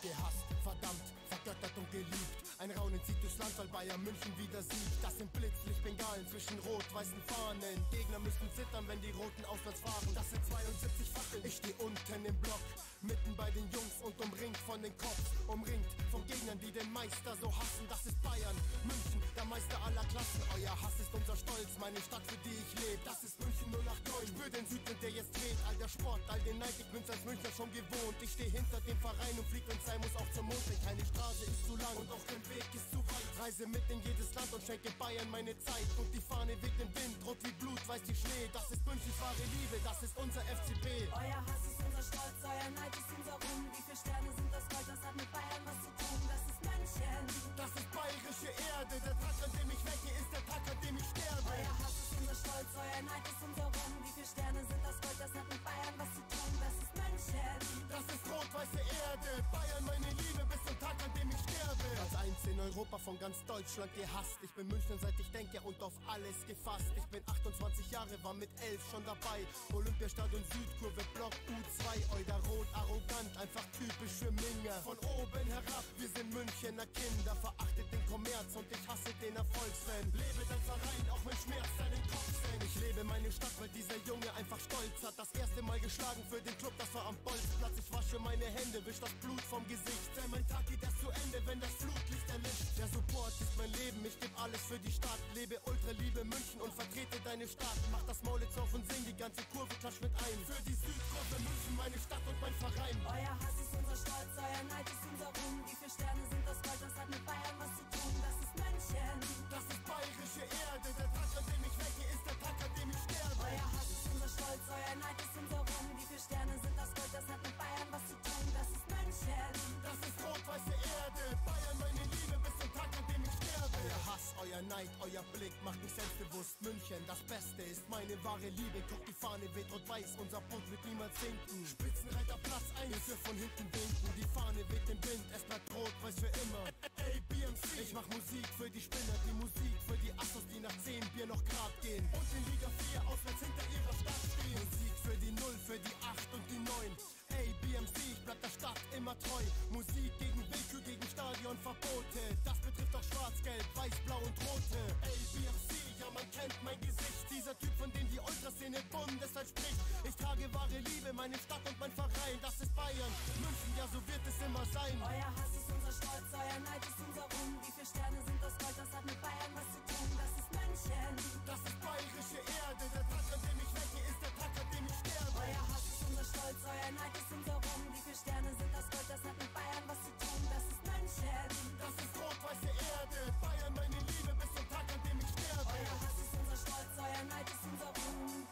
gehasst, verdammt, vergöttert und geliebt. Ein Raunen zieht durchs Land, weil Bayern München wieder siegt. Das sind Blitzlichtbengalen zwischen rot-weißen Fahnen. Gegner müssen zittern, wenn die Roten auswärts fahren. Das sind 72 Fackeln. Ich steh unten im Block, mitten bei den Jungs und umringt von den Cops. Umringt von Gegnern, die den Meister so hassen. Das ist Bayern München, der Meister aller Klassen. Euer Hass ist unser Stolz, meine Stadt, für die ich lebe. Das ist München 089. Spür den Südwind, der jetzt dreht. All der Sport, all den Neid, ich bin's als Münchner schon gewohnt. Ich steh hinter dem Verein und flieg, wenn's sein muss, auch zum Mond. Denn keine Straße ist zu lang und auch kein Weg ist zu weit. Reise mit in jedes Land und schenke Bayern meine Zeit. Und die Fahne weht den Wind, rot wie Blut, weiß die Schnee. Das ist Münchens wahre Liebe, das ist unser FCB. Euer Hass ist unser Stolz, euer Neid ist unser Ruhm. Wie viele Sterne sind das Gold, das hat mit Bayern was zu tun. Das ist München. Das ist bayerische Erde, der Tag, an dem ich wecke, ist der Tag, an dem ich sterbe. Euer Hass ist unser Stolz, euer Neid ist unser Ruhm. Wie viele Sterne sind das Gold, das hat mit Bayern was zu tun. Das ist München. Das ist rot-weiße Erde, Bayern meine Liebe, bis zum Tag, an dem ich sterbe. Platz 1 in Europa, von ganz Deutschland gehasst. Ich bin Münchner, seit ich denke, und auf alles gefasst. Ich bin 28 Jahre, war mit 11 schon dabei. Olympiastadion Südkurve, Block U2. Euer Rot, arrogant, einfach typische Minger. Von oben herab, wir sind Münchener Kinder. Verachtet den Kommerz und ich hasse den Erfolgsfan. Lebe dein Verein, auch wenn Schmerz deinen Kopf fängt. Ich lebe meine Stadt, weil dieser Junge einfach stolz hat. Das erste Mal geschlagen für den Club, das war am Bolzplatz. Ich wasche meine Hände, wisch das Blut vom Gesicht. Denn mein Tag geht erst zu Ende, wenn das Flutlicht erlischt. Der Support ist mein Leben, ich geb alles für die Stadt. Lebe ultra, liebe München und vertrete deine Stadt. Mach das Maul jetzt auf und sing, die ganze Kurve klatscht mit ein. Für die Südkurve München, meine Stadt und mein Verein. Euer Hass ist unser Stolz, euer Neid ist unser Ruhm. Wie viele Sterne sind das Gold, das hat mit Bayern was zu tun. Das ist München. Das ist bayerische Erde, der Tag, an dem ich wecke, ist der Tag, an dem ich sterbe. Euer Hass ist unser Stolz, euer Neid ist unser Ruhm. Wie viele Sterne sind das Gold, das hat mit Bayern was zu tun. Das ist München. Das ist rot-weiße Erde, Bayern meine Liebe, bis zum Tag, an dem ich sterbe. Euer Hass, euer Neid, euer Blick macht mich selbstbewusst. München, das Beste ist meine wahre Liebe. Guck, die Fahne weht rot-weiß, unser Bund wird niemals sinken. Spitzenreiter Platz 1, wir von hinten winken. Die Fahne weht den Wind, es bleibt rot-weiß für immer. Ey, BMC, ich mach Musik für die Spinner, die Musik für die Assos, die nach 10 Bier noch grad gehen. Und in Liga 4 auswärts hinter ihrer Stadt stehen. Musik für die 0, für die 8 und die 9. Ey, BMC, ich bleib der Stadt immer treu. Musik gegen Willkür, gegen Stadionverbote. Das betrifft auch Schwarz-Gelb, Weiß, Blau und Rote. Ey, BMC, ja man kennt mein Gesicht. Dieser Typ, von dem die Ultraszene bundesweit spricht. Ich trage wahre Liebe, meine Stadt und mein Verein. Das ist Bayern, München, ja so wird es immer sein. Euer Hass ist unser Stolz, euer Neid ist unser Ruhm. Wie viele Sterne sind das Gold, das hat mit Bayern was zu tun. Das ist München. Das ist bayerische Erde, der Tag, an dem ich wecke, ist der Tag, an dem ich sterbe. Euer Hass ist unser Stolz, euer Neid ist unser Ruhm. Wie viele Sterne sind das Gold, das hat mit Bayern was zu tun. Das ist München. Das ist rot-weiße Erde, Bayern meine Liebe, bis zum Tag, an dem ich sterbe. Euer Hass ist unser Stolz, euer Neid ist unser Ruhm.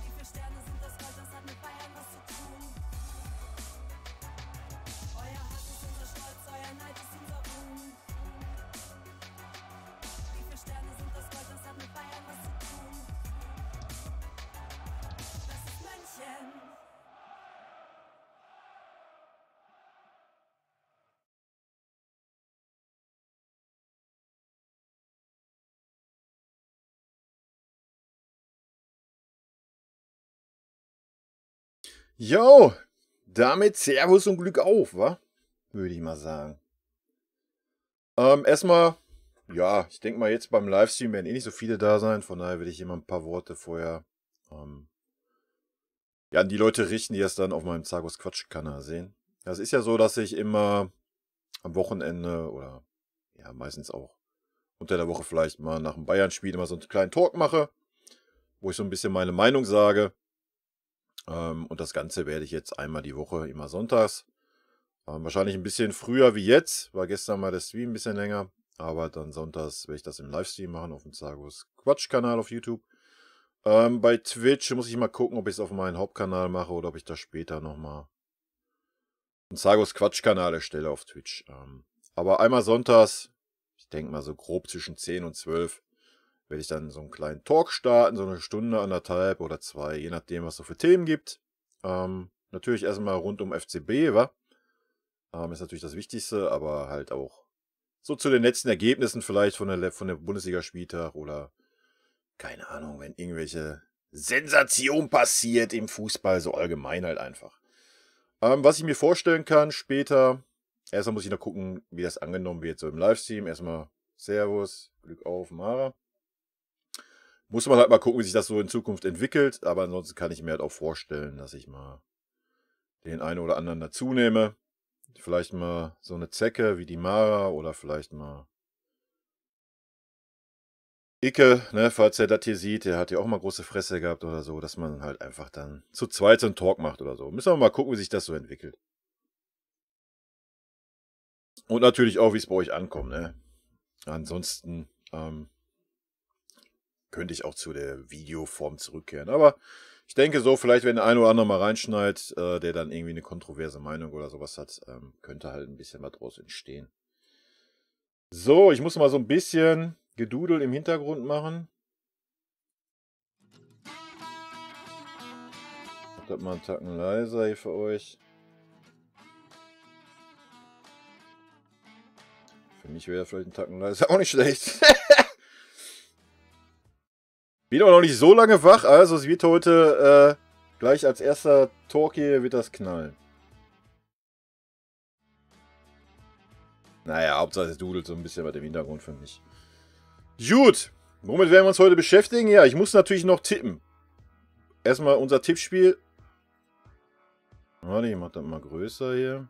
Wie viele Sterne sind das Gold, das hat mit Bayern was zu tun. Euer Hass ist unser Stolz, euer Neid ist unser Ruhm. Wie viele Sterne sind das Gold, das hat mit Bayern was zu tun. Das ist München. Jo, damit Servus und Glück auf, wa? Würde ich mal sagen. Erstmal, ja, ich denke mal jetzt beim Livestream werden eh nicht so viele da sein, von daher will ich immer ein paar Worte vorher ja, an die Leute richten, die es dann auf meinem Zagos Quatsch-Kanal sehen. Ja, es ist ja so, dass ich immer am Wochenende oder ja, meistens auch unter der Woche vielleicht mal nach dem Bayern-Spiel immer so einen kleinen Talk mache, wo ich so ein bisschen meine Meinung sage. Und das Ganze werde ich jetzt einmal die Woche, immer sonntags. Wahrscheinlich ein bisschen früher wie jetzt. War gestern mal der Stream ein bisschen länger. Aber dann sonntags werde ich das im Livestream machen auf dem Zagos Quatsch-Kanal auf YouTube. Bei Twitch muss ich mal gucken, ob ich es auf meinen Hauptkanal mache oder ob ich da später nochmal einen Zagos Quatsch-Kanal erstelle auf Twitch. Aber einmal sonntags, ich denke mal so grob zwischen 10 und 12, werde ich dann so einen kleinen Talk starten, so eine Stunde, 1,5 oder 2, je nachdem, was es so für Themen gibt. Natürlich erstmal rund um FCB, wa? Ist natürlich das Wichtigste, aber halt auch so zu den letzten Ergebnissen vielleicht von der Bundesliga-Spieltag oder keine Ahnung, wenn irgendwelche Sensation passiert im Fußball, so allgemein halt einfach. Was ich mir vorstellen kann später, erstmal muss ich noch gucken, wie das angenommen wird, so im Livestream. Erstmal Servus, Glück auf, Mara. Muss man halt mal gucken, wie sich das so in Zukunft entwickelt, aber ansonsten kann ich mir halt auch vorstellen, dass ich mal den einen oder anderen dazu nehme. Vielleicht mal so eine Zecke wie die Mara oder vielleicht mal Icke, ne, falls er das hier sieht, der hat ja auch mal große Fresse gehabt oder so, dass man halt einfach dann zu zweit so einen Talk macht oder so. Müssen wir mal gucken, wie sich das so entwickelt. Und natürlich auch, wie es bei euch ankommt, ne. Ansonsten könnte ich auch zu der Videoform zurückkehren. Aber ich denke so, vielleicht wenn der eine oder andere mal reinschneidet, der dann irgendwie eine kontroverse Meinung oder sowas hat, könnte halt ein bisschen was draus entstehen. So, ich muss mal so ein bisschen Gedudel im Hintergrund machen. Ich das mal einen Tacken leiser hier für euch. Für mich wäre vielleicht ein Tacken leiser auch nicht schlecht. Bin auch noch nicht so lange wach, also es wird heute gleich als erster Talk hier wird das knallen. Naja, Hauptsache es dudelt so ein bisschen bei dem Hintergrund für mich. Gut, womit werden wir uns heute beschäftigen? Ja, ich muss natürlich noch tippen. Erstmal unser Tippspiel. Warte, ich mach das mal größer hier.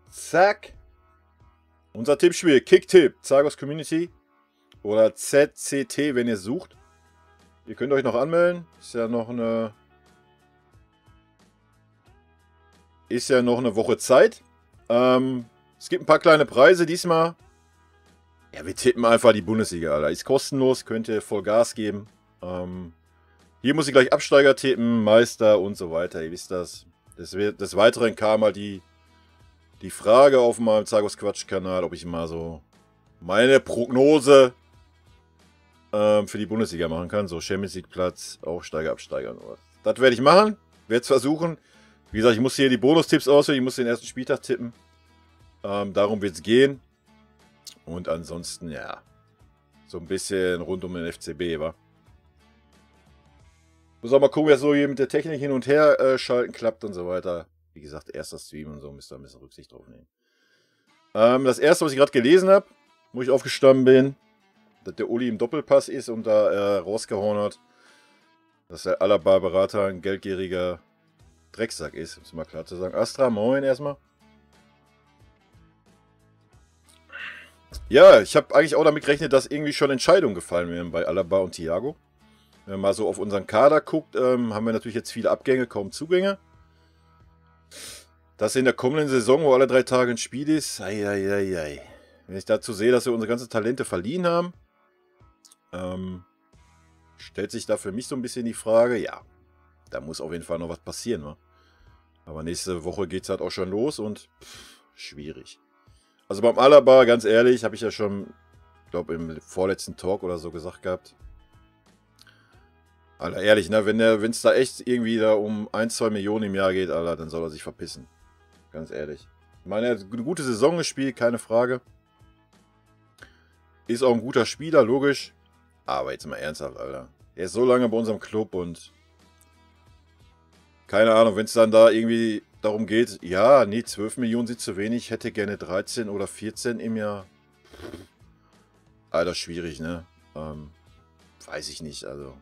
Zack. Unser Tippspiel, Kicktipp, Zagos Community oder ZCT, wenn ihr es sucht. Ihr könnt euch noch anmelden. Ist ja noch eine Woche Zeit. Es gibt ein paar kleine Preise diesmal. Ja, wir tippen einfach die Bundesliga, Alter. Ist kostenlos, könnt ihr voll Gas geben. Hier muss ich gleich Absteiger tippen, Meister und so weiter. Ihr wisst das. Des Weiteren kam mal die Frage auf meinem Zagos Quatsch-Kanal, ob ich mal so meine Prognose für die Bundesliga machen kann. So Champions League Platz, Aufsteiger, Absteiger und was. Das werde ich machen. Werde es versuchen. Wie gesagt, ich muss hier die Bonustipps auswählen. Ich muss den ersten Spieltag tippen. Darum wird es gehen. Und ansonsten, ja, so ein bisschen rund um den FCB, wa? Muss auch mal gucken, wie das so hier mit der Technik hin und her schalten klappt und so weiter. Wie gesagt, erster Stream und so, müsst ihr ein bisschen Rücksicht drauf nehmen. Das erste, was ich gerade gelesen habe, wo ich aufgestanden bin, dass der Uli im Doppelpass ist und da rausgehauen hat, dass der Alaba-Berater ein geldgieriger Drecksack ist, um es mal klar zu sagen. Astra, moin erstmal. Ja, ich habe eigentlich auch damit gerechnet, dass irgendwie schon Entscheidungen gefallen wären bei Alaba und Thiago. Wenn man mal so auf unseren Kader guckt, haben wir natürlich jetzt viele Abgänge, kaum Zugänge. Das in der kommenden Saison, wo alle 3 Tage ein Spiel ist, ei. Wenn ich dazu sehe, dass wir unsere ganzen Talente verliehen haben, stellt sich da für mich so ein bisschen die Frage, ja, da muss auf jeden Fall noch was passieren, wa? Aber nächste Woche geht es halt auch schon los und schwierig. Also beim Alaba, ganz ehrlich, habe ich ja schon, ich glaube im vorletzten Talk oder so gesagt gehabt. Alter, ehrlich, ne, wenn es da echt irgendwie da um 1-2 Millionen im Jahr geht, Alter, dann soll er sich verpissen. Ganz ehrlich. Ich meine, er hat eine gute Saison gespielt, keine Frage. Ist auch ein guter Spieler, logisch. Aber jetzt mal ernsthaft, Alter. Er ist so lange bei unserem Club und keine Ahnung, wenn es dann da irgendwie darum geht, ja, nee, 12 Millionen sind zu wenig, hätte gerne 13 oder 14 im Jahr. Alter, schwierig, ne? Weiß ich nicht, also.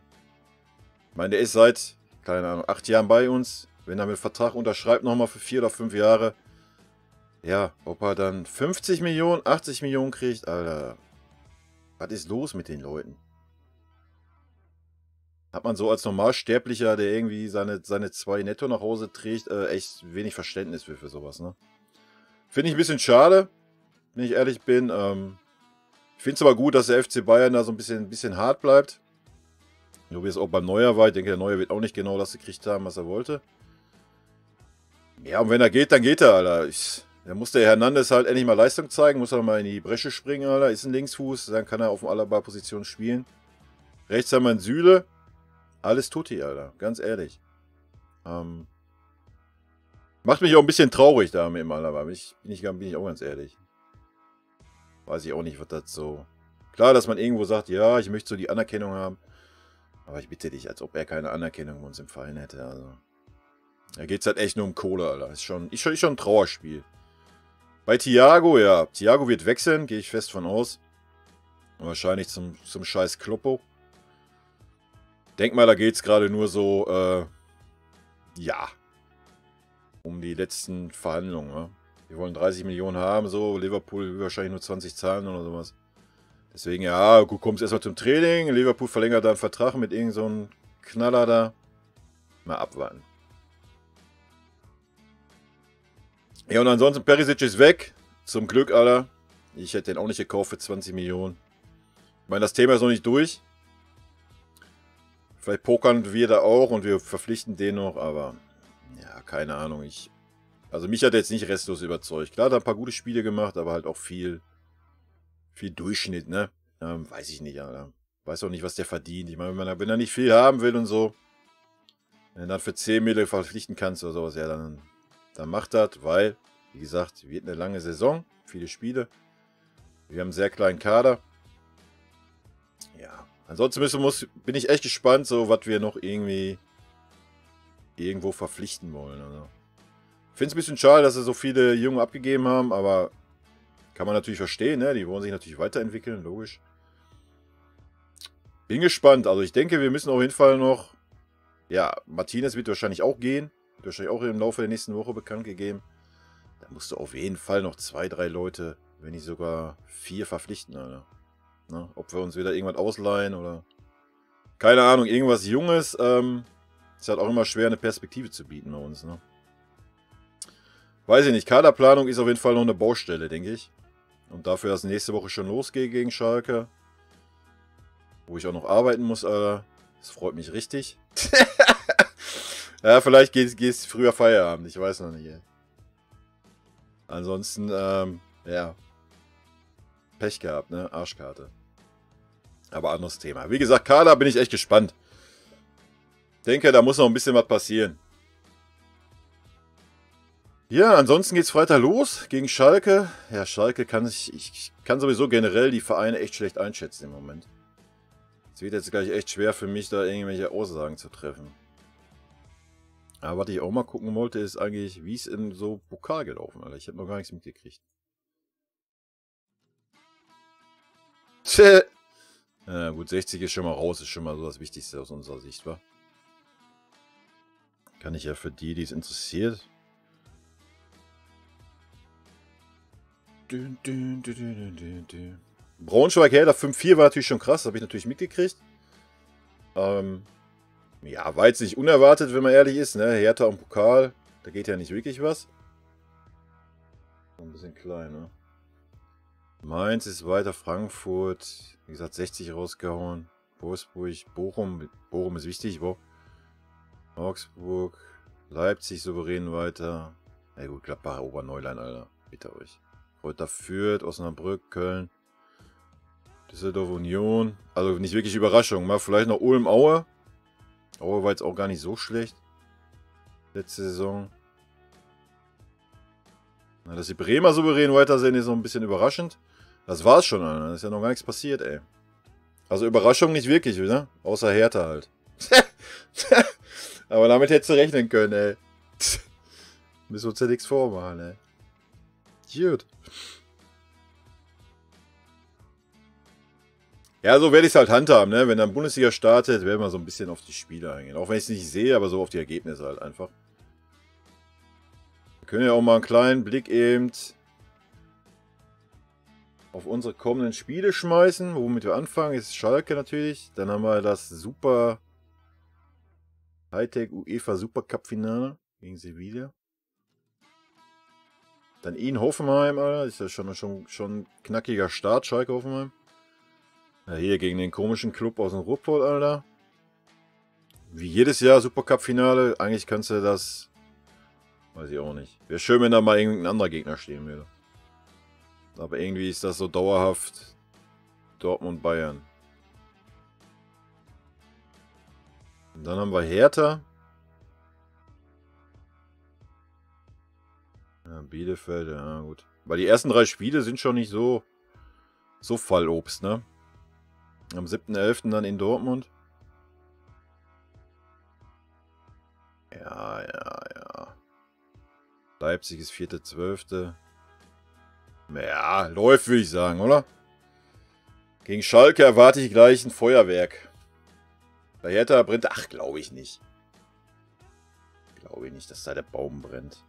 Ich meine, der ist seit, keine Ahnung, 8 Jahren bei uns. Wenn er mit Vertrag unterschreibt, nochmal für 4 oder 5 Jahre. Ja, ob er dann 50 Millionen, 80 Millionen kriegt, Alter. Was ist los mit den Leuten? Hat man so als Normalsterblicher, der irgendwie seine 2 netto nach Hause trägt, echt wenig Verständnis für sowas, ne? Finde ich ein bisschen schade, wenn ich ehrlich bin. Ich finde es aber gut, dass der FC Bayern da so ein bisschen hart bleibt. So wie es auch beim Neuer war. Ich denke, der Neuer wird auch nicht genau das gekriegt haben, was er wollte. Ja, und wenn er geht, dann geht er, Alter. Da muss der Hernandez halt endlich mal Leistung zeigen. Muss er mal in die Bresche springen, Alter. Ist ein Linksfuß. Dann kann er auf dem Alaba-Position spielen. Rechts haben wir einen Süle. Alles tutti, Alter. Ganz ehrlich. Macht mich auch ein bisschen traurig da mit dem Alaba. Bin ich auch ganz ehrlich. Weiß ich auch nicht, was das so... Klar, dass man irgendwo sagt, ja, ich möchte so die Anerkennung haben. Aber ich bitte dich, als ob er keine Anerkennung bei uns im Verein hätte. Also, da geht es halt echt nur um Kohle, Alter. Ist schon ein Trauerspiel. Bei Thiago, ja. Thiago wird wechseln, gehe ich fest von aus. Wahrscheinlich zum scheiß Kloppo. Denk mal, da geht es gerade nur so, ja, um die letzten Verhandlungen. Ne? Wir wollen 30 Millionen haben, so. Liverpool will wahrscheinlich nur 20 zahlen oder sowas. Deswegen, ja, gut, kommst erstmal zum Training. Liverpool verlängert da einen Vertrag mit irgend so einem Knaller da. Mal abwarten. Ja, und ansonsten, Perisic ist weg. Zum Glück, Alter. Ich hätte den auch nicht gekauft für 20 Millionen. Ich meine, das Thema ist noch nicht durch. Vielleicht pokern wir da auch und wir verpflichten den noch, aber ja, keine Ahnung. Also mich hat er jetzt nicht restlos überzeugt. Klar, hat er ein paar gute Spiele gemacht, aber halt auch viel Durchschnitt, ne? Weiß ich nicht, Alter. Weiß auch nicht, was der verdient. Ich meine, wenn er nicht viel haben will und so, wenn du dann für 10 Mille verpflichten kannst oder sowas, ja, dann macht das, weil, wie gesagt, wird eine lange Saison, viele Spiele. Wir haben einen sehr kleinen Kader. Ja, ansonsten bin ich echt gespannt, so was wir noch irgendwo verpflichten wollen. Also. Ich finde es ein bisschen schade, dass sie so viele Junge abgegeben haben, aber kann man natürlich verstehen, ne? Die wollen sich natürlich weiterentwickeln, logisch. Bin gespannt. Also ich denke, wir müssen auf jeden Fall noch... Ja, Martinez wird wahrscheinlich auch gehen. Wird wahrscheinlich auch im Laufe der nächsten Woche bekannt gegeben. Da musst du auf jeden Fall noch 2, 3 Leute, wenn nicht sogar 4 verpflichten, Alter. Ne? Ob wir uns wieder irgendwas ausleihen oder... Keine Ahnung, irgendwas Junges. Ist halt auch immer schwer, eine Perspektive zu bieten bei uns, ne? Weiß ich nicht. Kaderplanung ist auf jeden Fall noch eine Baustelle, denke ich. Und dafür, dass nächste Woche schon losgeht gegen Schalke. Wo ich auch noch arbeiten muss, Alter. Das freut mich richtig. Ja, vielleicht geht's früher Feierabend. Ich weiß noch nicht, ey. Ansonsten, ja. Pech gehabt, ne? Arschkarte. Aber anderes Thema. Wie gesagt, Kader bin ich echt gespannt. Denke, da muss noch ein bisschen was passieren. Ja, ansonsten geht's Freitag los gegen Schalke. Ja, Schalke ich kann sowieso generell die Vereine echt schlecht einschätzen im Moment. Es wird jetzt gleich echt schwer für mich, da irgendwelche Aussagen zu treffen. Aber was ich auch mal gucken wollte, ist eigentlich, wie es in so Pokal gelaufen ist. Ich habe noch gar nichts mitgekriegt. Tja. Ja, gut, 60 ist schon mal raus, ist schon mal so das Wichtigste aus unserer Sicht, wa? Kann ich ja für die es interessiert. Braunschweig Hertha 5-4 war natürlich schon krass, habe ich natürlich mitgekriegt. Ja, war jetzt nicht unerwartet, wenn man ehrlich ist, ne? Hertha und Pokal, da geht ja nicht wirklich was. Ein bisschen klein, ne? Mainz ist weiter, Frankfurt, wie gesagt, 60 rausgehauen. Wolfsburg, Bochum ist wichtig, wo? Augsburg, Leipzig souverän weiter. Na gut, Gladbach, Oberneuland, Alter, bitte euch. Reuter Fürth, Osnabrück, Köln, Düsseldorf Union. Also nicht wirklich Überraschung. Mal vielleicht noch Ulm Aue. Aue war jetzt auch gar nicht so schlecht. Letzte Saison. Na, dass die Bremer souverän weiter sind, ist noch ein bisschen überraschend. Das war's schon, Alter. Da ist ja noch gar nichts passiert, ey. Also Überraschung nicht wirklich, oder? Außer Hertha halt. Aber damit hättest du rechnen können, ey. Müssen wir uns ja nichts vormachen, ey. Gut. Ja, so werde ich es halt handhaben, ne? Wenn dann Bundesliga startet, werden wir so ein bisschen auf die Spiele eingehen. Auch wenn ich es nicht sehe, aber so auf die Ergebnisse halt einfach. Wir können ja auch mal einen kleinen Blick eben auf unsere kommenden Spiele schmeißen. Womit wir anfangen, ist Schalke natürlich. Dann haben wir das super Hightech UEFA Supercup Finale gegen Sevilla. Dann in Hoffenheim, Alter. Ist ja schon ein knackiger Start, Schalke Hoffenheim. Ja, hier gegen den komischen Club aus dem Ruhrpott, Alter. Wie jedes Jahr Supercup-Finale. Eigentlich kannst du das... Weiß ich auch nicht. Wäre schön, wenn da mal irgendein anderer Gegner stehen würde. Aber irgendwie ist das so dauerhaft Dortmund-Bayern. Und dann haben wir Hertha. Ja, Bielefeld, ja gut. Weil die ersten 3 Spiele sind schon nicht so Fallobst, ne? Am 7.11. dann in Dortmund. Ja, ja, ja. Leipzig ist 4.12. Ja, läuft, würde ich sagen, oder? Gegen Schalke erwarte ich gleich ein Feuerwerk. Bei Hertha brennt... Ach, glaube ich nicht. Glaube ich nicht, dass da der Baum brennt.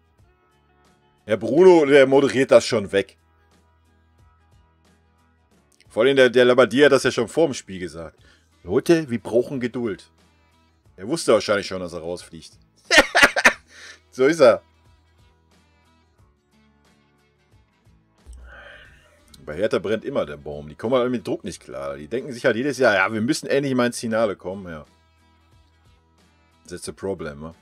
Herr Bruno, der moderiert das schon weg. Vor allem der Labbadia hat das ja schon vor dem Spiel gesagt. Leute, wir brauchen Geduld. Er wusste wahrscheinlich schon, dass er rausfliegt. So ist er. Bei Hertha brennt immer der Baum. Die kommen halt mit Druck nicht klar. Die denken sich halt jedes Jahr, ja, wir müssen endlich mal ins Finale kommen. Ja. That's the problem, ne?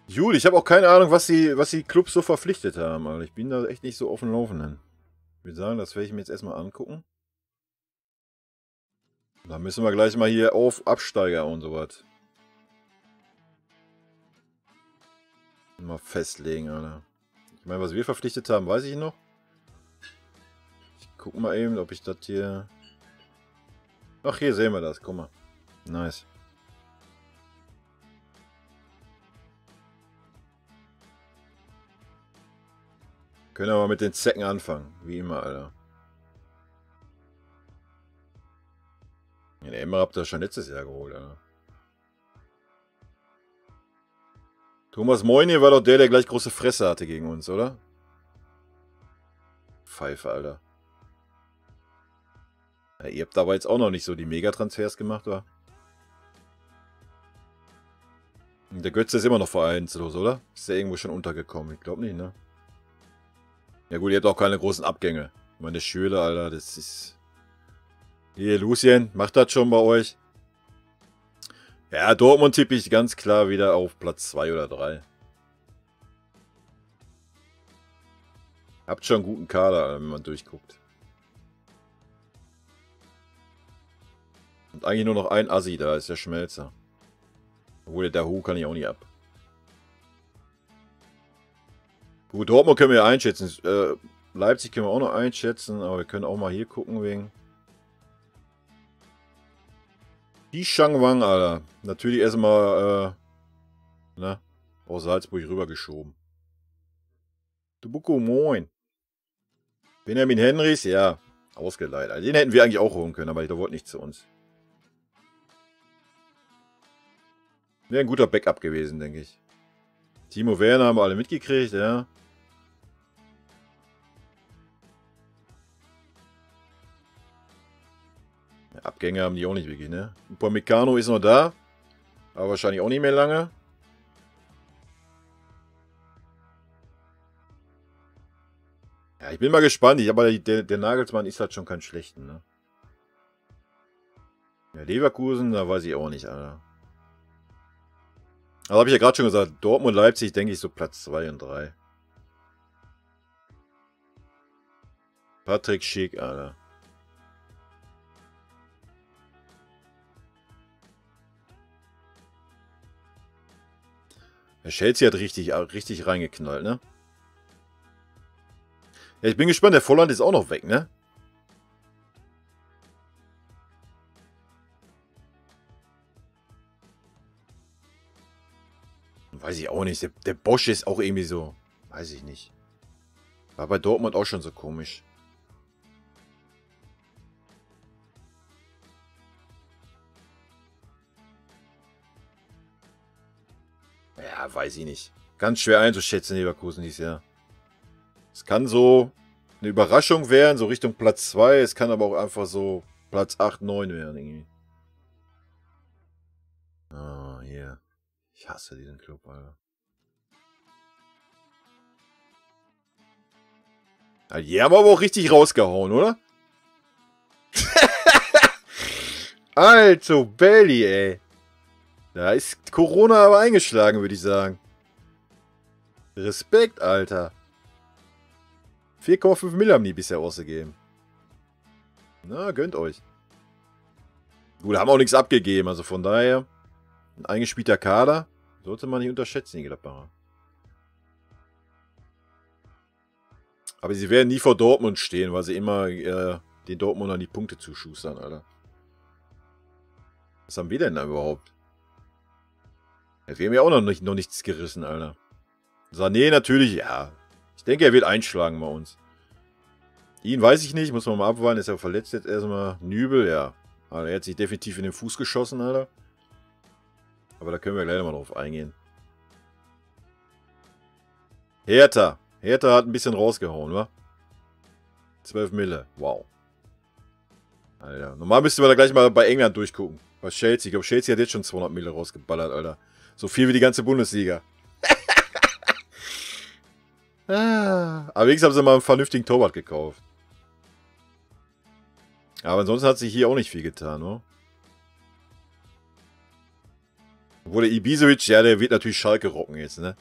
Juli, ich habe auch keine Ahnung, was die Clubs so verpflichtet haben. Also ich bin da echt nicht so auf dem Laufenden. Ich würde sagen, das werde ich mir jetzt erstmal angucken. Da müssen wir gleich mal hier auf Absteiger und sowas. Mal festlegen, Alter. Ich meine, was wir verpflichtet haben, weiß ich noch. Ich gucke mal eben, ob ich das hier... Ach, hier sehen wir das. Guck mal. Nice. Können aber mit den Zecken anfangen. Wie immer, Alter. Ja, der Emmer habt ihr schon letztes Jahr geholt, Alter. Thomas Moynier war doch der gleich große Fresse hatte gegen uns, oder? Pfeife, Alter. Ja, ihr habt aber jetzt auch noch nicht so die Megatransfers gemacht, wa? Der Götze ist immer noch vereinslos, oder? Ist der irgendwo schon untergekommen? Ich glaube nicht, ne? Ja gut, ihr habt auch keine großen Abgänge. Ich meine, der Schüler, Alter, das ist... Hier, Lucien, macht das schon bei euch? Ja, Dortmund tippe ich ganz klar wieder auf Platz 2 oder 3. Habt schon einen guten Kader, wenn man durchguckt. Und eigentlich nur noch ein Assi, da ist der Schmelzer. Obwohl, der Hu kann ich auch nicht ab. Gut, Dortmund können wir einschätzen. Leipzig können wir auch noch einschätzen, aber wir können auch mal hier gucken wegen... Die Shangwang, Alter. Natürlich erstmal, aus Salzburg rübergeschoben. Dubuko, moin. Benjamin Henrys, ja, ausgeleiht. Also den hätten wir eigentlich auch holen können, aber der wollte nicht zu uns. Wäre ein guter Backup gewesen, denke ich. Timo Werner haben wir alle mitgekriegt, ja. Abgänge haben die auch nicht wirklich, ne? Upamecano ist noch da. Aber wahrscheinlich auch nicht mehr lange. Ja, ich bin mal gespannt. Aber der Nagelsmann ist halt schon kein schlechten, ne? Ja, Leverkusen, da weiß ich auch nicht, Alter. Also habe ich ja gerade schon gesagt, Dortmund, Leipzig, denke ich so Platz 2 und 3. Patrick Schick, Alter. Der Chelsea hat richtig reingeknallt, ne? Ja, ich bin gespannt. Der Volland ist auch noch weg, ne? Weiß ich auch nicht. Der Bosch ist auch irgendwie so... Weiß ich nicht. War bei Dortmund auch schon so komisch. Ja, weiß ich nicht. Ganz schwer einzuschätzen, Leverkusen dieses Jahr. Es kann so eine Überraschung werden, so Richtung Platz 2. Es kann aber auch einfach so Platz 8, 9 werden, irgendwie. Ah, hier. Ich hasse diesen Club, Alter. Ja, die haben aber auch richtig rausgehauen, oder? Alter Belly, ey. Da ist Corona aber eingeschlagen, würde ich sagen. Respekt, Alter. 4,5 Mille haben die bisher ausgegeben. Na, gönnt euch. Gut, haben auch nichts abgegeben, also von daher ein eingespielter Kader sollte man nicht unterschätzen, die Gladbacher. Aber sie werden nie vor Dortmund stehen, weil sie immer den Dortmundern die Punkte zuschustern, Alter. Was haben wir denn da überhaupt? Ja, wir haben ja auch noch nichts gerissen, Alter. Sané natürlich, ja. Ich denke, er wird einschlagen bei uns. Ihn weiß ich nicht, muss man mal abwarten. Ist er verletzt jetzt erstmal. Nübel, ja. Also er hat sich definitiv in den Fuß geschossen, Alter. Aber da können wir gleich nochmal drauf eingehen. Hertha. Hertha hat ein bisschen rausgehauen, wa? 12 Mille. Wow. Alter. Normal müssten wir da gleich mal bei England durchgucken. Bei Chelsea. Ich glaube, Chelsea hat jetzt schon 200 Mille rausgeballert, Alter. So viel wie die ganze Bundesliga. Aber wenigstens haben sie mal einen vernünftigen Torwart gekauft. Aber ansonsten hat sich hier auch nicht viel getan, ne? Obwohl der Ibisevic, ja, der wird natürlich Schalke rocken jetzt, ne?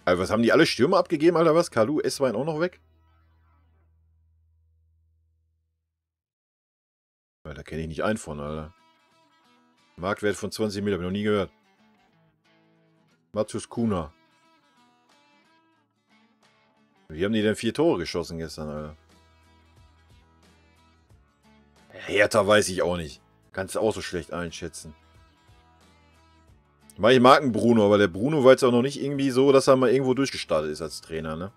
Also was haben die alle Stürmer abgegeben, Alter, was? Kalu, S-Wein auch noch weg? Ja, da kenne ich nicht einen von, Alter. Marktwert von 20 Mille, hab ich noch nie gehört. Matheus Cunha. Wie haben die denn 4 Tore geschossen gestern, Alter? Hertha weiß ich auch nicht. Kannst du auch so schlecht einschätzen. Ich meine, ich mag einen Bruno, aber der Bruno war jetzt auch noch nicht irgendwie so, dass er mal irgendwo durchgestartet ist als Trainer, ne?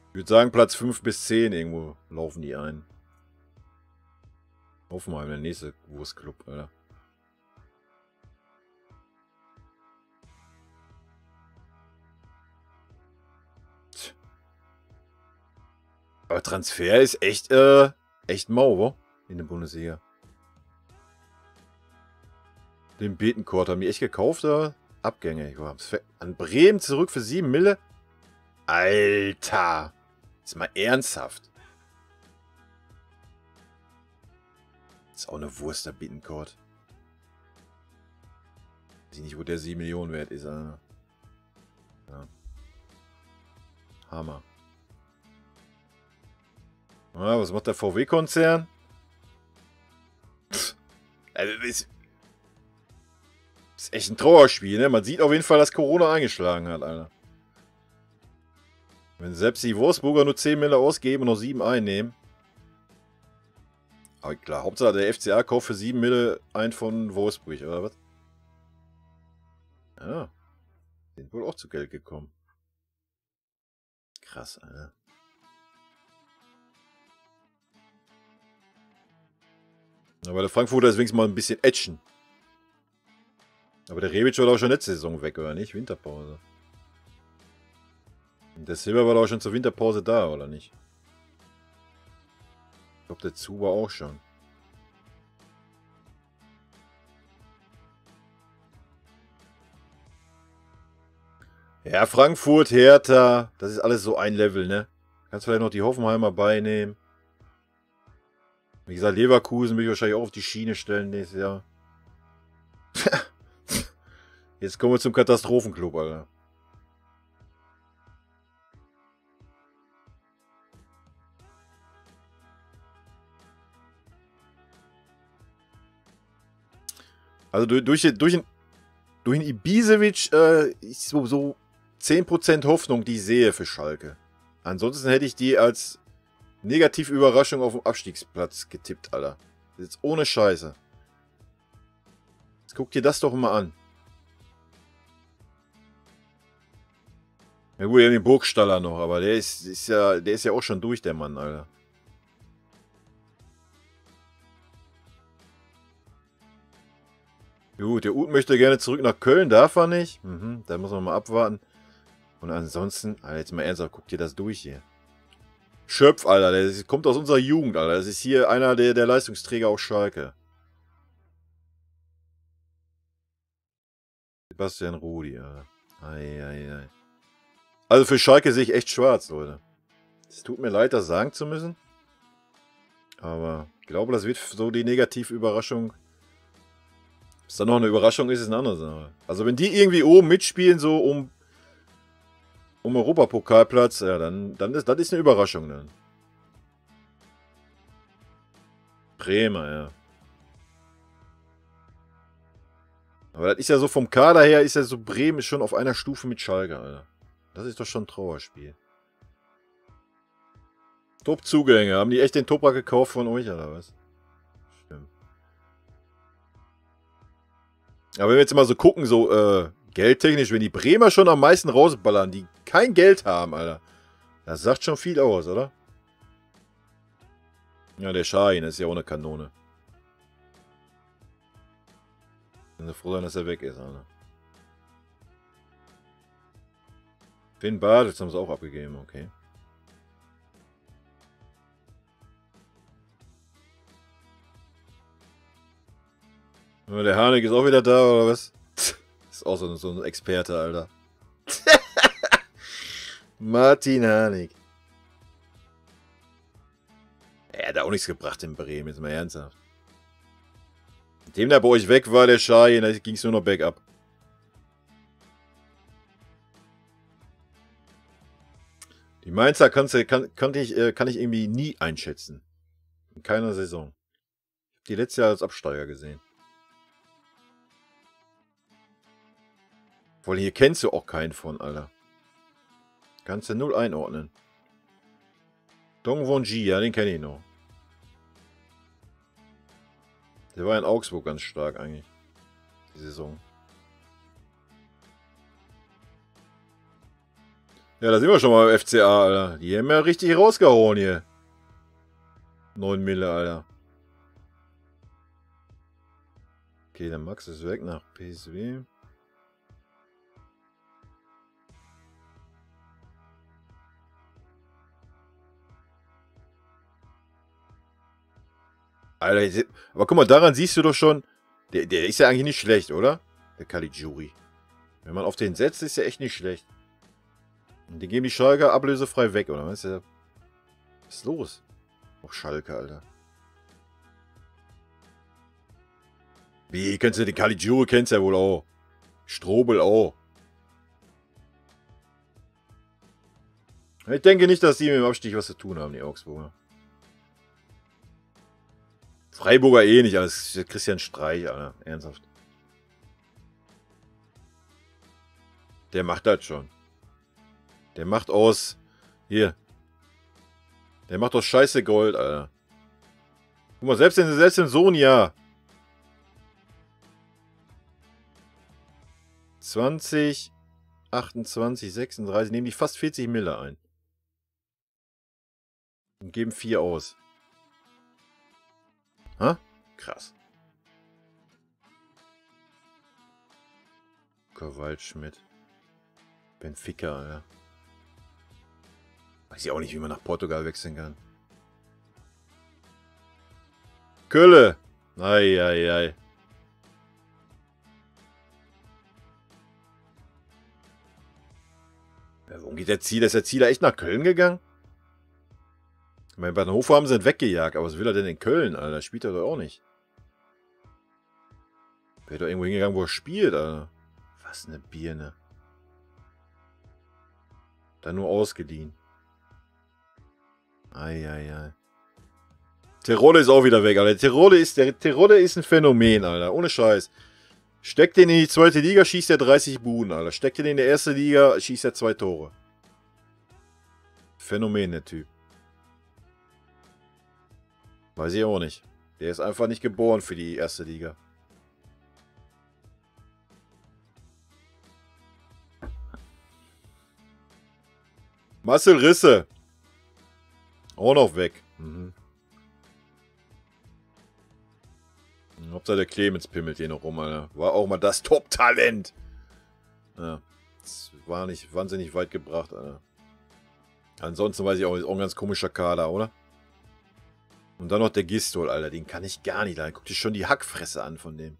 Ich würde sagen, Platz 5 bis 10 irgendwo laufen die ein. Hoffenheim, der nächste Wurstclub, Alter. Aber Transfer ist echt, echt mau, wo? In der Bundesliga. Den Betancourt haben die echt gekauft, oder? Abgänge. An Bremen zurück für 7 Mille? Alter! Ist mal ernsthaft. Ist auch eine Wurst, der Betancourt. Weiß ich nicht, wo der 7 Millionen wert ist, Alter. Ja. Hammer. Ja, was macht der VW-Konzern? Also, das ist echt ein Trauerspiel, ne? Man sieht auf jeden Fall, dass Corona eingeschlagen hat, Alter. Wenn selbst die Wolfsburger nur 10 Mille ausgeben und noch 7 einnehmen. Aber klar, Hauptsache der FCA kauft für 7 Mille ein von Wolfsburg, oder was? Ja. Sind wohl auch zu Geld gekommen. Krass, Alter. Aber der Frankfurter ist wenigstens mal ein bisschen Action. Aber der Rebic war doch schon letzte Saison weg, oder nicht? Winterpause. Und der Silber war doch schon zur Winterpause da, oder nicht? Ich glaube, der Zu war auch schon. Ja, Frankfurt, Hertha, das ist alles so ein Level, ne? Kannst vielleicht noch die Hoffenheimer beinehmen. Wie gesagt, Leverkusen will ich wahrscheinlich auch auf die Schiene stellen nächstes Jahr. Jetzt kommen wir zum Katastrophenclub, Alter. Also durch einen Ibisevic ist so 10% Hoffnung, die ich sehe für Schalke. Ansonsten hätte ich die als Negativüberraschung auf dem Abstiegsplatz getippt, Alter. Jetzt ohne Scheiße. Jetzt guck dir das doch mal an. Ja gut, wir haben den Burgstaller noch, aber der ist ja auch schon durch, der Mann, Alter. Gut, der Ut möchte gerne zurück nach Köln, darf er nicht. Da muss man mal abwarten. Und ansonsten, Alter, jetzt mal ernsthaft, guck dir das durch hier. Schöpf, Alter, der kommt aus unserer Jugend, Alter. Das ist hier einer der Leistungsträger auf Schalke. Sebastian Rudi, Alter. Ei. Also für Schalke sehe ich echt schwarz, Leute. Es tut mir leid, das sagen zu müssen. Aber ich glaube, das wird so die Negativüberraschung. Ob es dann noch eine Überraschung ist, ist eine andere Sache. Also wenn die irgendwie oben mitspielen, so um Europapokalplatz, ja, dann ist das eine Überraschung dann. Bremer, ja. Aber das ist ja so vom Kader her, ist ja so Bremen ist schon auf einer Stufe mit Schalke, Alter. Das ist doch schon ein Trauerspiel. Top-Zugänge. Haben die echt den Toprak gekauft von euch, oder was? Aber wenn wir jetzt mal so gucken, so geldtechnisch, wenn die Bremer schon am meisten rausballern, die kein Geld haben, Alter. Das sagt schon viel aus, oder? Ja, der Schein ist ja auch eine Kanone. Bin so froh sein, dass er weg ist, Alter. Finn Bartels haben sie auch abgegeben, okay. Der Harnik ist auch wieder da, oder was? Ist auch so ein Experte, Alter. Martin Harnik. Er hat auch nichts gebracht in Bremen, jetzt mal ernsthaft. Dem der bei euch weg war, der Schein, da ging es nur noch bergab. Die Mainzer kann ich irgendwie nie einschätzen. In keiner Saison. Ich habe die letztes Jahr als Absteiger gesehen. Vor allem hier kennst du auch keinen von, Alter. Kannst du null einordnen. Dong Won-ji, ja, den kenne ich noch. Der war in Augsburg ganz stark eigentlich. Die Saison. Ja, da sind wir schon mal beim FCA, Alter. Die haben ja richtig rausgehauen hier. 9 Mille, Alter. Okay, der Max ist weg nach PSW. Alter, aber guck mal, daran siehst du doch schon, der ist ja eigentlich nicht schlecht, oder? Der Caligiuri. Wenn man auf den setzt, ist er echt nicht schlecht. Und die geben die Schalker ablösefrei weg, oder was? Was ist los? Auf Schalke, Alter. Wie, kennst du den Caligiuri, kennst du ja wohl auch. Strobel auch. Ich denke nicht, dass die mit dem Abstieg was zu tun haben, die Augsburger. Freiburger eh nicht, aber es ist Christian Streich, Alter. Ernsthaft. Der macht das schon. Der macht aus... Hier. Der macht aus Scheiße Gold, Alter. Guck mal, selbst in so ein Jahr. 20, 28, 36, nehmen die fast 40 Mille ein. Und geben 4 aus. Ha? Krass. Waldschmidt. Benfica, Alter. Weiß ich auch nicht, wie man nach Portugal wechseln kann. Kölle. Ei. Ja, warum geht der Zieler? Ist der Zieler echt nach Köln gegangen? Ich meine, bei den Hofer haben sie ihn weggejagt, aber was will er denn in Köln, Alter? Spielt er doch auch nicht. Wäre doch irgendwo hingegangen, wo er spielt, Alter. Was eine Birne. Dann nur ausgeliehen. Ei. Terodde ist auch wieder weg, Alter. Terodde ist ein Phänomen, Alter. Ohne Scheiß. Steckt den in die zweite Liga, schießt er 30 Buden, Alter. Steckt den in die erste Liga, schießt er 2 Tore. Phänomen, der Typ. Weiß ich auch nicht. Der ist einfach nicht geboren für die erste Liga. Marcel Risse. Auch noch weg. Hauptsache der Clemens pimmelt hier noch rum, Alter. War auch mal das Top-Talent. Ja, das war nicht wahnsinnig weit gebracht, Alter. Ansonsten weiß ich auch, ist auch ein ganz komischer Kader, oder? Und dann noch der Gistol, Alter. Den kann ich gar nicht. Guck dir schon die Hackfresse an von dem.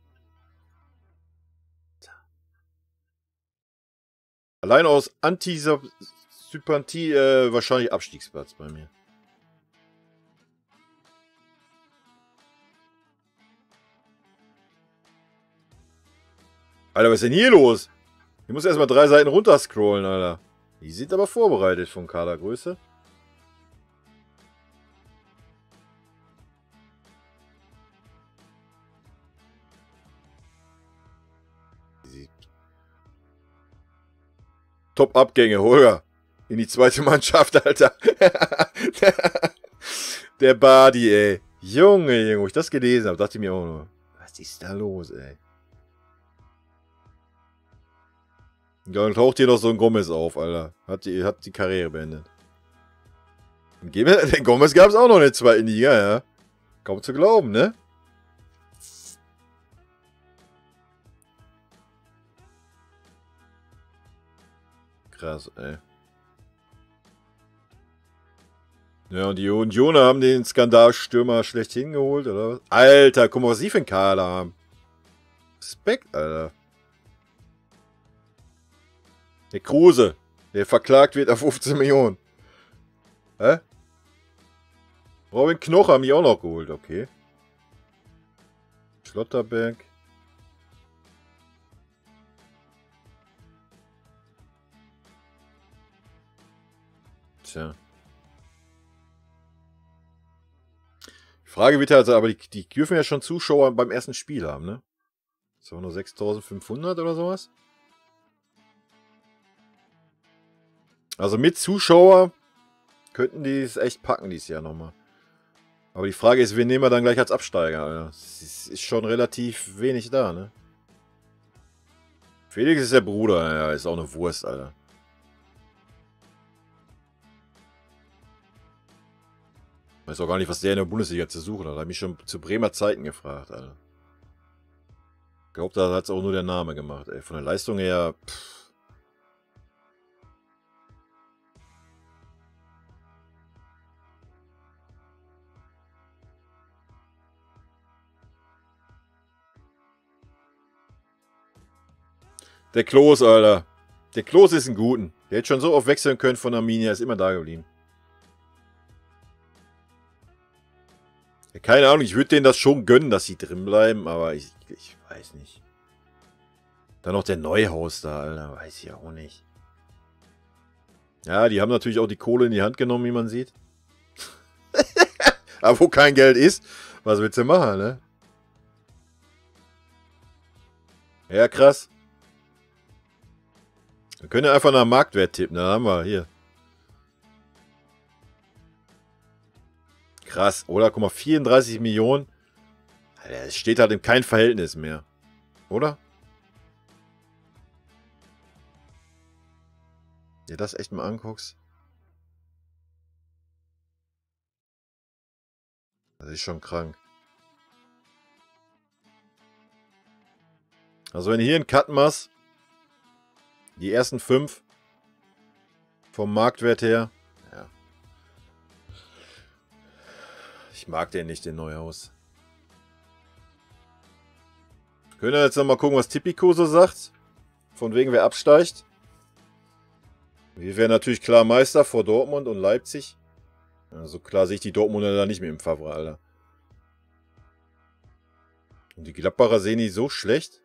Allein aus Antisympathie wahrscheinlich Abstiegsplatz bei mir. Alter, was ist denn hier los? Ich muss erstmal 3 Seiten runterscrollen, Alter. Die sind aber vorbereitet von Kadergröße. Top-Abgänge, Holger. In die zweite Mannschaft, Alter. Der Badi, ey. Junge, wo ich das gelesen habe, dachte ich mir auch nur, was ist da los, ey? Dann taucht hier noch so ein Gomez auf, Alter. Hat die Karriere beendet. Den Gomez gab es auch noch in der zweiten Liga, ja. Kaum zu glauben, ne? Krass, ey. Ja, und die Unioner haben den Skandalstürmer schlechthin geholt, oder was? Alter, guck mal, was sie für einen Kader haben. Respekt, Alter. Der Kruse, der verklagt wird auf 15 Millionen. Hä? Robin Knoch haben die auch noch geholt, okay. Schlotterberg. Tja. Die Frage wird halt, aber die dürfen ja schon Zuschauer beim ersten Spiel haben, ne? Das war nur 6.500 oder sowas. Also mit Zuschauer könnten die es echt packen dieses Jahr nochmal. Aber die Frage ist, wen nehmen wir dann gleich als Absteiger, Alter? Es ist schon relativ wenig da, ne? Felix ist der Bruder, ja, ist auch eine Wurst, Alter. Ich weiß auch gar nicht, was der in der Bundesliga zu suchen hat. Da habe ich schon zu Bremer Zeiten gefragt, Alter. Ich glaube, da hat es auch nur der Name gemacht, ey. Von der Leistung her, pff. Der Klos, Alter. Der Klos ist ein Guten. Der hätte schon so oft wechseln können von Arminia, ist immer da geblieben. Ja, keine Ahnung, ich würde denen das schon gönnen, dass sie drin bleiben, aber ich weiß nicht. Dann noch der Neuhaus da, Alter, weiß ich auch nicht. Ja, die haben natürlich auch die Kohle in die Hand genommen, wie man sieht. Aber wo kein Geld ist, was willst du machen, ne? Ja, krass. Wir können ja einfach nach Marktwert tippen, dann haben wir hier. Krass, oder? Guck mal, 34 Millionen. Alter, es steht halt in kein Verhältnis mehr. Oder? Dir das echt mal anguckst. Das ist schon krank. Also wenn du hier einen Cut machst, die ersten 5 vom Marktwert her, ja. Ich mag den nicht, den Neuhaus. Können wir jetzt nochmal gucken, was Tipico so sagt. Von wegen, wer absteigt. Wir wären natürlich klar Meister vor Dortmund und Leipzig. Also klar sehe ich die Dortmunder da nicht mehr im Favre, Alter. Und die Gladbacher sehen die so schlecht.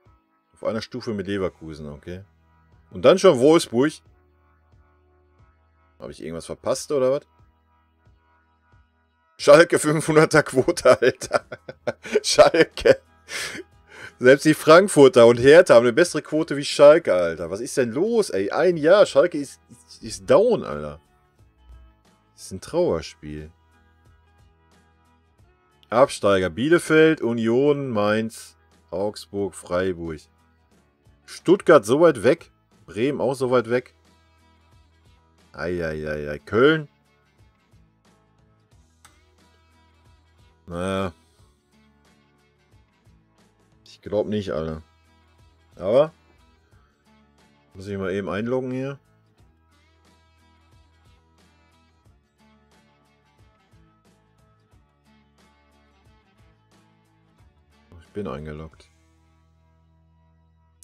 Auf einer Stufe mit Leverkusen, okay. Und dann schon Wolfsburg. Habe ich irgendwas verpasst oder was? Schalke 500er Quote, Alter. Schalke. Selbst die Frankfurter und Hertha haben eine bessere Quote wie Schalke, Alter. Was ist denn los, ey? Ein Jahr. Schalke ist down, Alter. Das ist ein Trauerspiel. Absteiger. Bielefeld, Union, Mainz, Augsburg, Freiburg. Stuttgart so weit weg. Bremen auch so weit weg. Eieiei. Köln. Naja. Ich glaube nicht, Alter. Aber. Muss ich mal eben einloggen hier. Ich bin eingeloggt.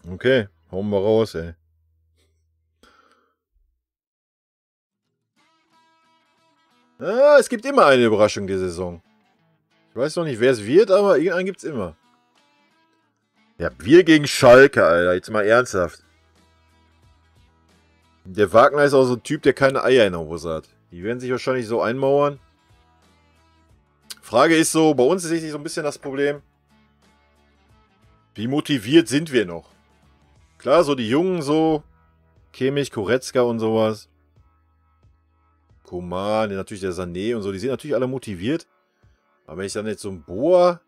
Okay, hauen wir raus, ey. Ah, es gibt immer eine Überraschung die Saison. Ich weiß noch nicht, wer es wird, aber irgendeinen gibt es immer. Ja, wir gegen Schalke, Alter. Jetzt mal ernsthaft. Der Wagner ist auch so ein Typ, der keine Eier in der Hose hat. Die werden sich wahrscheinlich so einmauern. Frage ist so, bei uns ist sich so ein bisschen das Problem. Wie motiviert sind wir noch? Klar, so die Jungen so. Kimmich, Goretzka und sowas. Coman, natürlich der Sané und so. Die sind natürlich alle motiviert. Aber wenn ich dann jetzt so ein Boa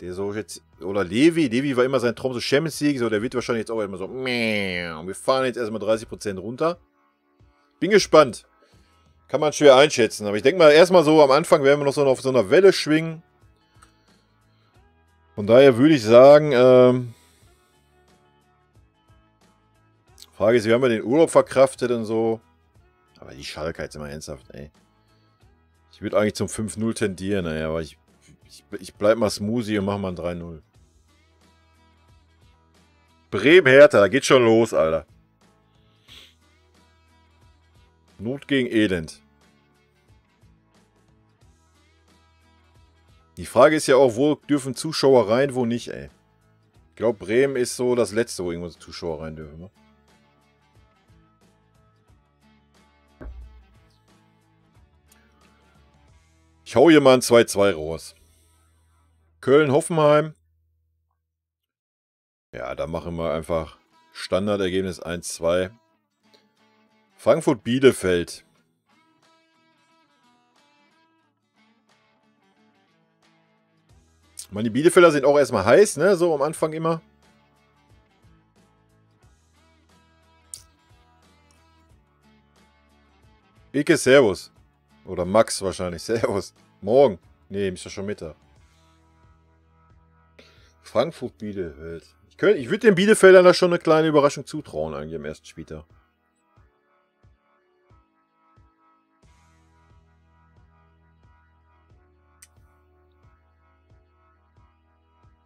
Der so jetzt, oder Levi war immer sein Traum, so Champions League, so, der wird wahrscheinlich jetzt auch immer so, wir fahren jetzt erstmal 30% runter. Bin gespannt. Kann man schwer einschätzen, aber ich denke mal, erstmal so am Anfang werden wir noch so auf so einer Welle schwingen. Von daher würde ich sagen, Frage ist, wie haben wir den Urlaub verkraftet und so. Aber die Schalke jetzt immer ernsthaft, ey. Ich würde eigentlich zum 5-0 tendieren, naja, aber ich bleib mal smoothie und mach mal ein 3-0. Bremen-Hertha, da geht schon los, Alter. Not gegen Elend. Die Frage ist ja auch, wo dürfen Zuschauer rein, wo nicht, ey. Ich glaube, Bremen ist so das Letzte, wo irgendwo Zuschauer rein dürfen, ne? Ich hau hier mal ein 2-2 raus. Köln-Hoffenheim. Ja, da machen wir einfach Standardergebnis 1-2. Frankfurt-Bielefeld. Ich meine, die Bielefelder sind auch erstmal heiß, ne? So am Anfang immer. Ike, Servus. Oder Max wahrscheinlich. Servus. Morgen. Nee, ist ja schon Mittag. Frankfurt-Bielefeld. Ich würde den Bielefeldern da schon eine kleine Überraschung zutrauen, eigentlich im ersten Spieltag.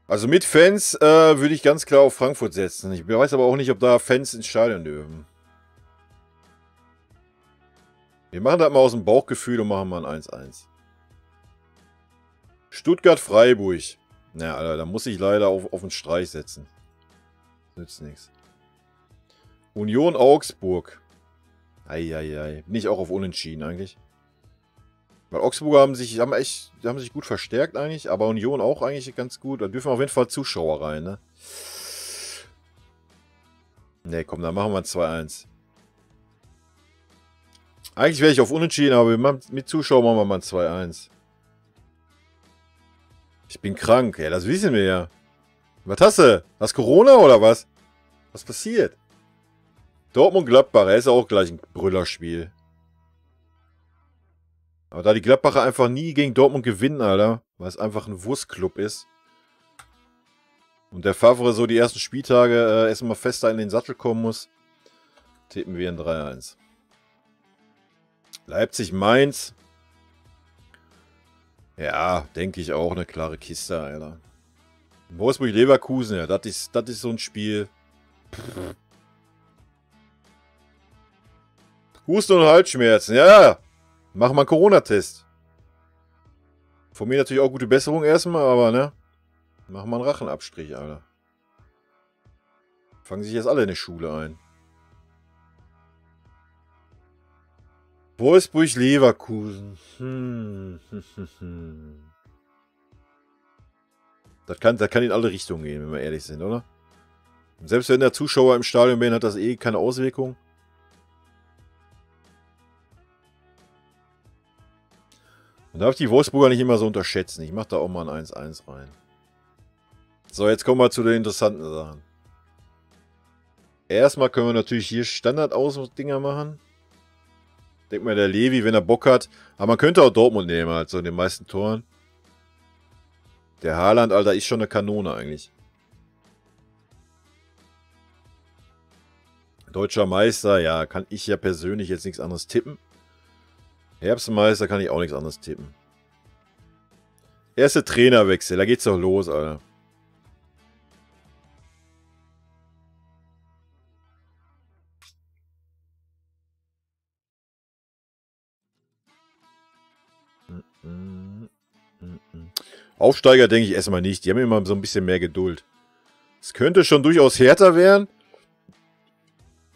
Also mit Fans würde ich ganz klar auf Frankfurt setzen. Ich weiß aber auch nicht, ob da Fans ins Stadion dürfen. Wir machen das mal aus dem Bauchgefühl und machen mal ein 1-1. Stuttgart-Freiburg. Naja, Alter, da muss ich leider auf den Streich setzen. Nützt nichts. Union-Augsburg. Eieiei. Bin ich auch auf Unentschieden eigentlich. Weil Augsburger haben sich gut verstärkt eigentlich, aber Union auch eigentlich ganz gut. Da dürfen auf jeden Fall Zuschauer rein, ne? Ne, komm, dann machen wir ein 2-1. Eigentlich wäre ich auf Unentschieden, aber mit Zuschauern machen wir mal ein 2-1. Ich bin krank, ja, das wissen wir ja. Was hast du? Hast Corona oder was? Was passiert? Dortmund-Gladbach, ist ja auch gleich ein Brüllerspiel. Aber da die Gladbacher einfach nie gegen Dortmund gewinnen, Alter, weil es einfach ein Wurstklub ist. Und der Favre so die ersten Spieltage erstmal fester in den Sattel kommen muss, tippen wir ein 3-1. Leipzig-Mainz. Ja, denke ich auch, eine klare Kiste, Alter. Wolfsburg-Leverkusen, ja, das ist so ein Spiel. Husten und Halsschmerzen, ja. Mach mal einen Corona-Test. Von mir natürlich auch gute Besserung erstmal, aber ne. Mach mal einen Rachenabstrich, Alter. Fangen sich jetzt alle in die Schule ein. Wolfsburg-Leverkusen. Das kann in alle Richtungen gehen, wenn wir ehrlich sind, oder? Und selbst wenn der Zuschauer im Stadion bin, hat das eh keine Auswirkung. Man darf die Wolfsburger nicht immer so unterschätzen. Ich mache da auch mal ein 1-1 rein. So, jetzt kommen wir zu den interessanten Sachen. Erstmal können wir natürlich hier Standard-Aus-Dinger machen. Denk mal, der Levi, wenn er Bock hat. Aber man könnte auch Dortmund nehmen, halt so in den meisten Toren. Der Haaland, Alter, ist schon eine Kanone eigentlich. Deutscher Meister, ja, kann ich ja persönlich jetzt nichts anderes tippen. Herbstmeister kann ich auch nichts anderes tippen. Erste Trainerwechsel, da geht's doch los, Alter. Aufsteiger denke ich erstmal nicht. Die haben immer so ein bisschen mehr Geduld. Es könnte schon durchaus härter werden.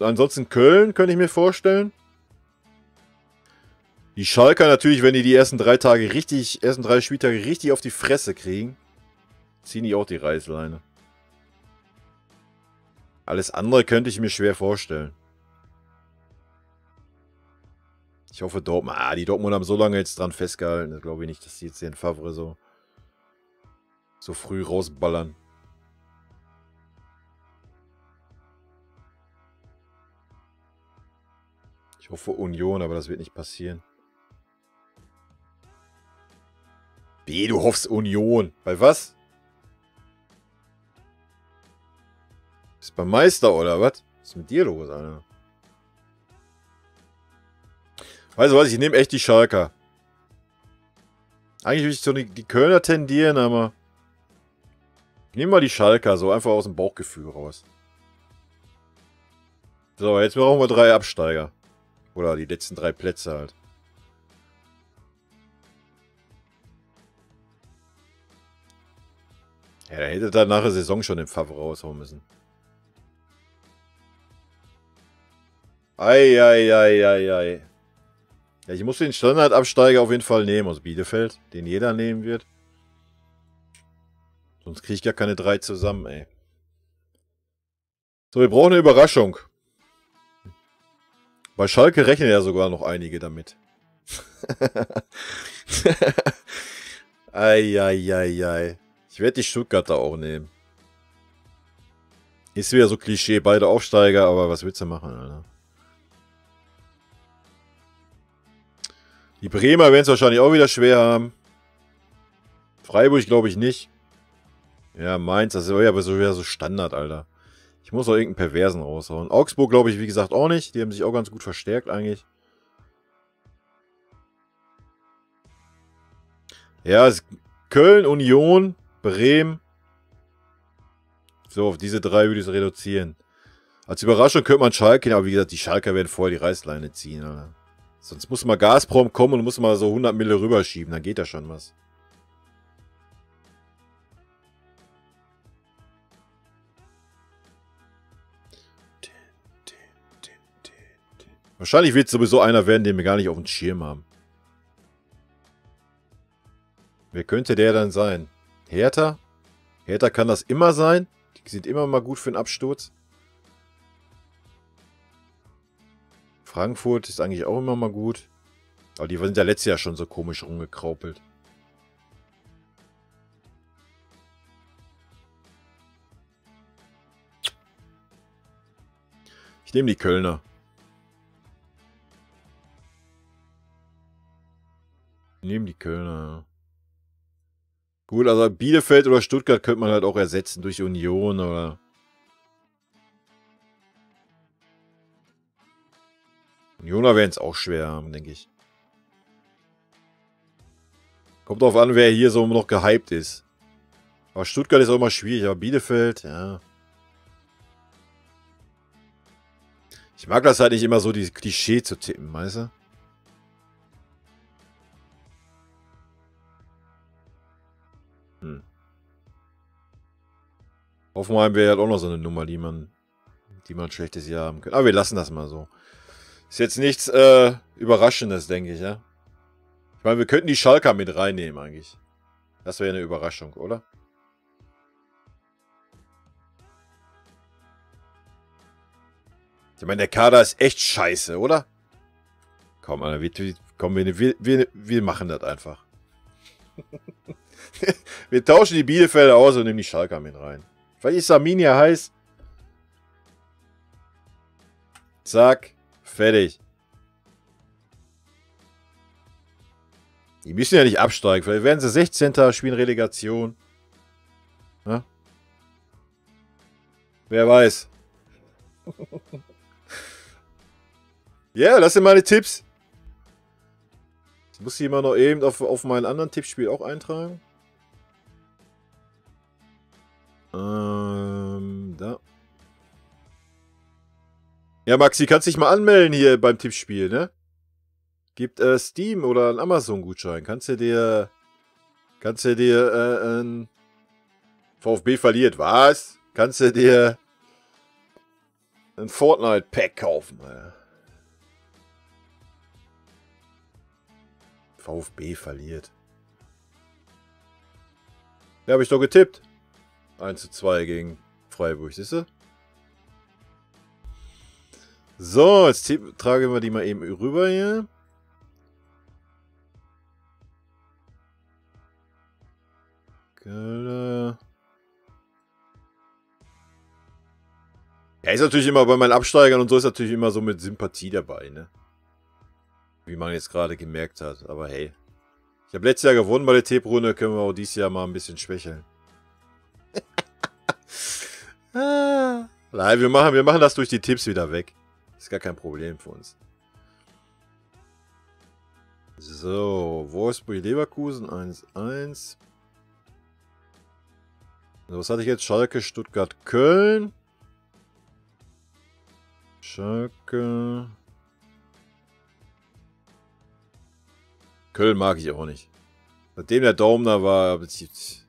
Ansonsten Köln könnte ich mir vorstellen. Die Schalker natürlich, wenn die ersten 3 Spieltage richtig auf die Fresse kriegen, ziehen die auch die Reißleine. Alles andere könnte ich mir schwer vorstellen. Ich hoffe Dortmund. Die Dortmund haben so lange jetzt dran festgehalten. Das glaube ich nicht, dass die jetzt den Favre so So früh rausballern. Ich hoffe Union, aber das wird nicht passieren. Wie, du hoffst Union? Bei was? Bist beim Meister oder was? Was ist mit dir los, Alter? Weißt du was, ich nehme echt die Schalker. Eigentlich will ich so die Kölner tendieren, aber... Ich nehme mal die Schalker, so einfach aus dem Bauchgefühl raus. So, jetzt brauchen wir 3 Absteiger. Oder die letzten 3 Plätze halt. Ja, da hätte er nach der Saison schon den Favre raushauen müssen. Eieieiei. Ja, ich muss den Standardabsteiger auf jeden Fall nehmen aus Bielefeld, den jeder nehmen wird. Sonst kriege ich gar keine 3 zusammen, ey. So, wir brauchen eine Überraschung. Bei Schalke rechnen ja sogar noch einige damit. Eieieiei. Ich werde die Stuttgarter auch nehmen. Ist wieder so Klischee, beide Aufsteiger, aber was willst du machen, Alter? Die Bremer werden es wahrscheinlich auch wieder schwer haben. Freiburg glaube ich nicht. Ja, Mainz, das ist aber so wieder so Standard, Alter. Ich muss auch irgendeinen Perversen raushauen. Augsburg glaube ich, wie gesagt, auch nicht. Die haben sich auch ganz gut verstärkt eigentlich. Ja, Köln, Union, Bremen. So, auf diese 3 würde ich es reduzieren. Als Überraschung könnte man Schalke, aber wie gesagt, die Schalker werden vorher die Reißleine ziehen, Alter. Sonst muss mal Gazprom kommen und muss mal so 100 Mille rüberschieben, dann geht da schon was. Wahrscheinlich wird es sowieso einer werden, den wir gar nicht auf dem Schirm haben. Wer könnte der dann sein? Hertha? Hertha kann das immer sein. Die sind immer mal gut für einen Absturz. Frankfurt ist eigentlich auch immer mal gut. Aber die sind ja letztes Jahr schon so komisch rumgekraupelt. Ich nehme die Kölner. Ich nehme die Kölner. Gut, also Bielefeld oder Stuttgart könnte man halt auch ersetzen durch Union oder... Unioner werden es auch schwer haben, denke ich. Kommt drauf an, wer hier so noch gehypt ist. Aber Stuttgart ist auch immer schwierig, aber Bielefeld, ja. Ich mag das halt nicht immer so, die Klischee zu tippen, weißt du? Hoffenheim wäre halt auch noch so eine Nummer, die man ein schlechtes Jahr haben könnte. Aber wir lassen das mal so. Ist jetzt nichts Überraschendes, denke ich, ja. Ich meine, wir könnten die Schalker mit reinnehmen eigentlich. Das wäre eine Überraschung, oder? Ich meine, der Kader ist echt scheiße, oder? Komm, Alter, wir machen das einfach. Wir tauschen die Bielefelder aus und nehmen die Schalker mit rein. Vielleicht ist Arminia heiß. Zack. Fertig. Die müssen ja nicht absteigen. Vielleicht werden sie 16. spielen Relegation. Na? Wer weiß. Ja, das sind meine Tipps. Ich muss die mal noch eben auf meinen anderen Tippspiel auch eintragen. Da. Ja, Maxi, kannst dich mal anmelden hier beim Tippspiel, ne? Gibt Steam oder einen Amazon-Gutschein. Kannst du dir ein VfB verliert, was? Kannst du dir ein Fortnite-Pack kaufen, Alter. VfB verliert. Ja, habe ich doch getippt. 1:2 gegen Freiburg, siehst du? So, jetzt tragen wir die mal eben rüber hier. Kölle. Ja, ist natürlich immer bei meinen Absteigern und so ist natürlich immer so mit Sympathie dabei, ne? Wie man jetzt gerade gemerkt hat. Aber hey. Ich habe letztes Jahr gewonnen bei der Tipprunde, können wir auch dieses Jahr mal ein bisschen schwächeln. Nein, wir machen das durch die Tipps wieder weg. Ist gar kein Problem für uns. So, Wolfsburg-Leverkusen 1-1. So, was hatte ich jetzt? Schalke, Stuttgart, Köln. Schalke. Köln mag ich auch nicht. Seitdem der Daumen da war, weiß ich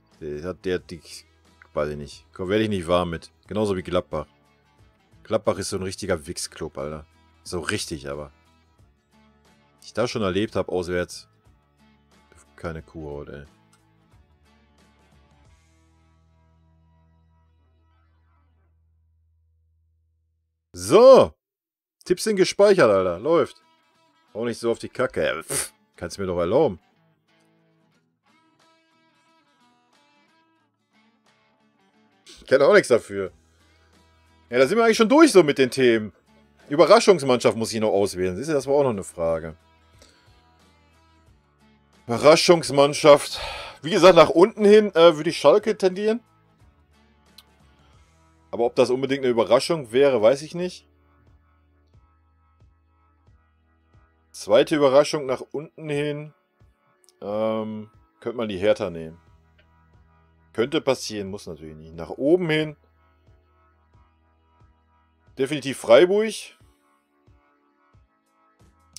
nicht. Werde ich nicht warm mit. Genauso wie Gladbach. Gladbach ist so ein richtiger Wichsclub, Alter. So richtig, aber. Ich da schon erlebt habe, auswärts. Keine Kuhhaut, ey. So. Tipps sind gespeichert, Alter. Läuft. Auch nicht so auf die Kacke. Ja, kannst du mir doch erlauben. Ich kann auch nichts dafür. Ja, da sind wir eigentlich schon durch so mit den Themen. Überraschungsmannschaft muss ich noch auswählen. Siehst du, das war auch noch eine Frage. Überraschungsmannschaft. Wie gesagt, nach unten hin würde ich Schalke tendieren. Aber ob das unbedingt eine Überraschung wäre, weiß ich nicht. Zweite Überraschung nach unten hin. Könnte man die Hertha nehmen. Könnte passieren, muss natürlich nicht. Nach oben hin. Definitiv Freiburg.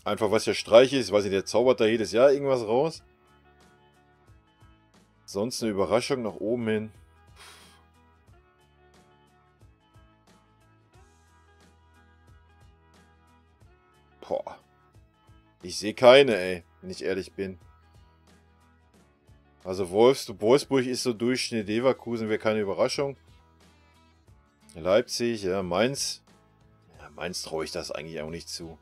Einfach, was ja Streich ist. Ich weiß nicht, der zaubert da jedes Jahr irgendwas raus. Sonst eine Überraschung nach oben hin. Boah. Ich sehe keine, ey. Wenn ich ehrlich bin. Also Wolfsburg ist so Durchschnitt. Leverkusen wäre keine Überraschung. Leipzig, ja, Mainz. Ja, Mainz traue ich das eigentlich auch nicht zu.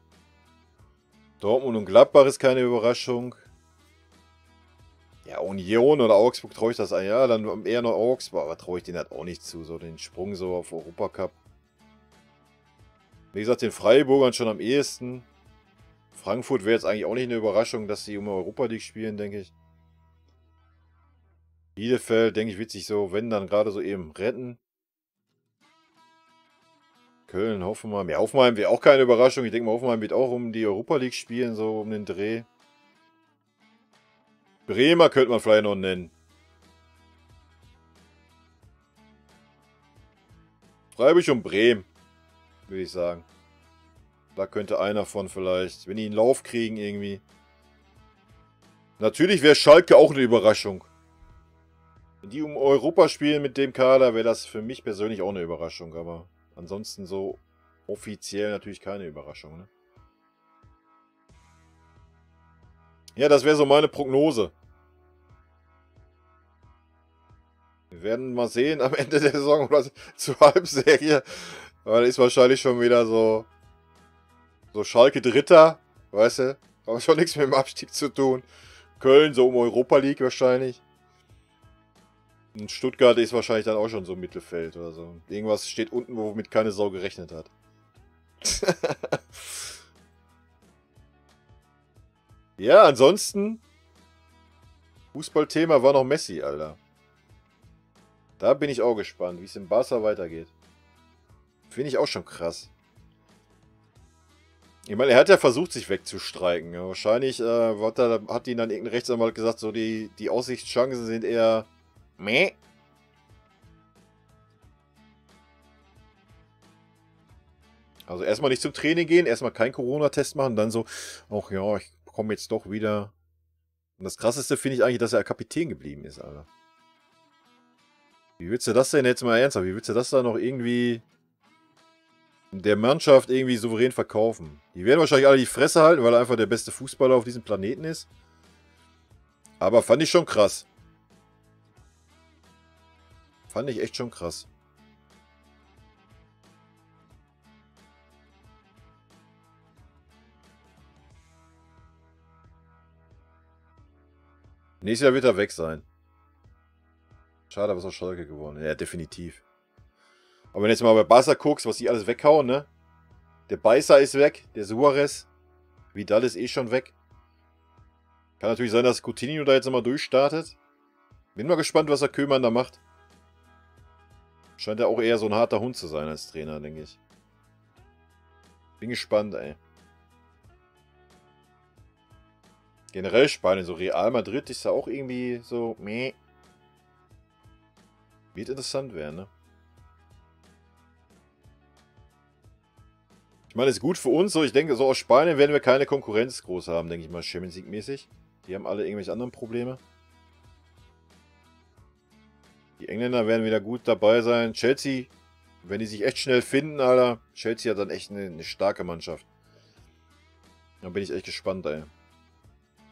Dortmund und Gladbach ist keine Überraschung. Ja, Union oder Augsburg traue ich das ein. Ja, dann eher noch Augsburg, aber traue ich denen halt auch nicht zu. So den Sprung so auf Europacup. Wie gesagt, den Freiburgern schon am ehesten. Frankfurt wäre jetzt eigentlich auch nicht eine Überraschung, dass sie um Europa League spielen, denke ich. Bielefeld, denke ich, wird sich so, wenn dann gerade so eben retten. Köln, Hoffenheim. Ja, Hoffenheim wäre auch keine Überraschung. Ich denke mal, Hoffenheim wird auch um die Europa League spielen, so um den Dreh. Bremer könnte man vielleicht noch nennen. Freiburg und Bremen, würde ich sagen. Da könnte einer von vielleicht, wenn die einen Lauf kriegen irgendwie. Natürlich wäre Schalke auch eine Überraschung. Wenn die um Europa spielen mit dem Kader, wäre das für mich persönlich auch eine Überraschung. Aber ansonsten so offiziell natürlich keine Überraschung. Ne? Ja, das wäre so meine Prognose. Wir werden mal sehen am Ende der Saison oder zur Halbserie. Weil ist wahrscheinlich schon wieder so Schalke Dritter, weißt du? Aber schon nichts mit dem Abstieg zu tun. Köln so um Europa League wahrscheinlich. Und Stuttgart ist wahrscheinlich dann auch schon so Mittelfeld oder so. Irgendwas steht unten, womit keine Sau gerechnet hat. Ja, ansonsten. Fußballthema war noch Messi, Alter. Da bin ich auch gespannt, wie es im Barca weitergeht. Finde ich auch schon krass. Ich meine, er hat ja versucht, sich wegzustreiken. Ja, wahrscheinlich hat ihn dann irgendein Rechtsanwalt gesagt, so die Aussichtschancen sind eher meh. Also erstmal nicht zum Training gehen, erstmal keinen Corona-Test machen, dann so, ach ja, ich komme jetzt doch wieder. Und das Krasseste finde ich eigentlich, dass er Kapitän geblieben ist, Alter. Wie willst du das denn jetzt mal ernsthaft? Wie willst du das da noch irgendwie der Mannschaft irgendwie souverän verkaufen? Die werden wahrscheinlich alle die Fresse halten, weil er einfach der beste Fußballer auf diesem Planeten ist. Aber fand ich schon krass. Fand ich echt schon krass. Nächstes Jahr wird er weg sein. Schade, was aus Schalke geworden. Ja, definitiv. Aber wenn du jetzt mal bei Barca guckst, was die alles weghauen, ne? Der Beißer ist weg, der Suarez. Vidal ist eh schon weg. Kann natürlich sein, dass Coutinho da jetzt nochmal durchstartet. Bin mal gespannt, was der Köhlmann da macht. Scheint ja auch eher so ein harter Hund zu sein als Trainer, denke ich. Bin gespannt, ey. Generell Spanien, so Real Madrid ist ja auch irgendwie so, meh. Wird interessant werden, ne? Ich meine, ist gut für uns, so ich denke, so aus Spanien werden wir keine Konkurrenz groß haben, denke ich mal, Champions League mäßig. Die haben alle irgendwelche anderen Probleme. Die Engländer werden wieder gut dabei sein. Chelsea, wenn die sich echt schnell finden, Alter. Chelsea hat dann echt eine starke Mannschaft. Da bin ich echt gespannt, ey.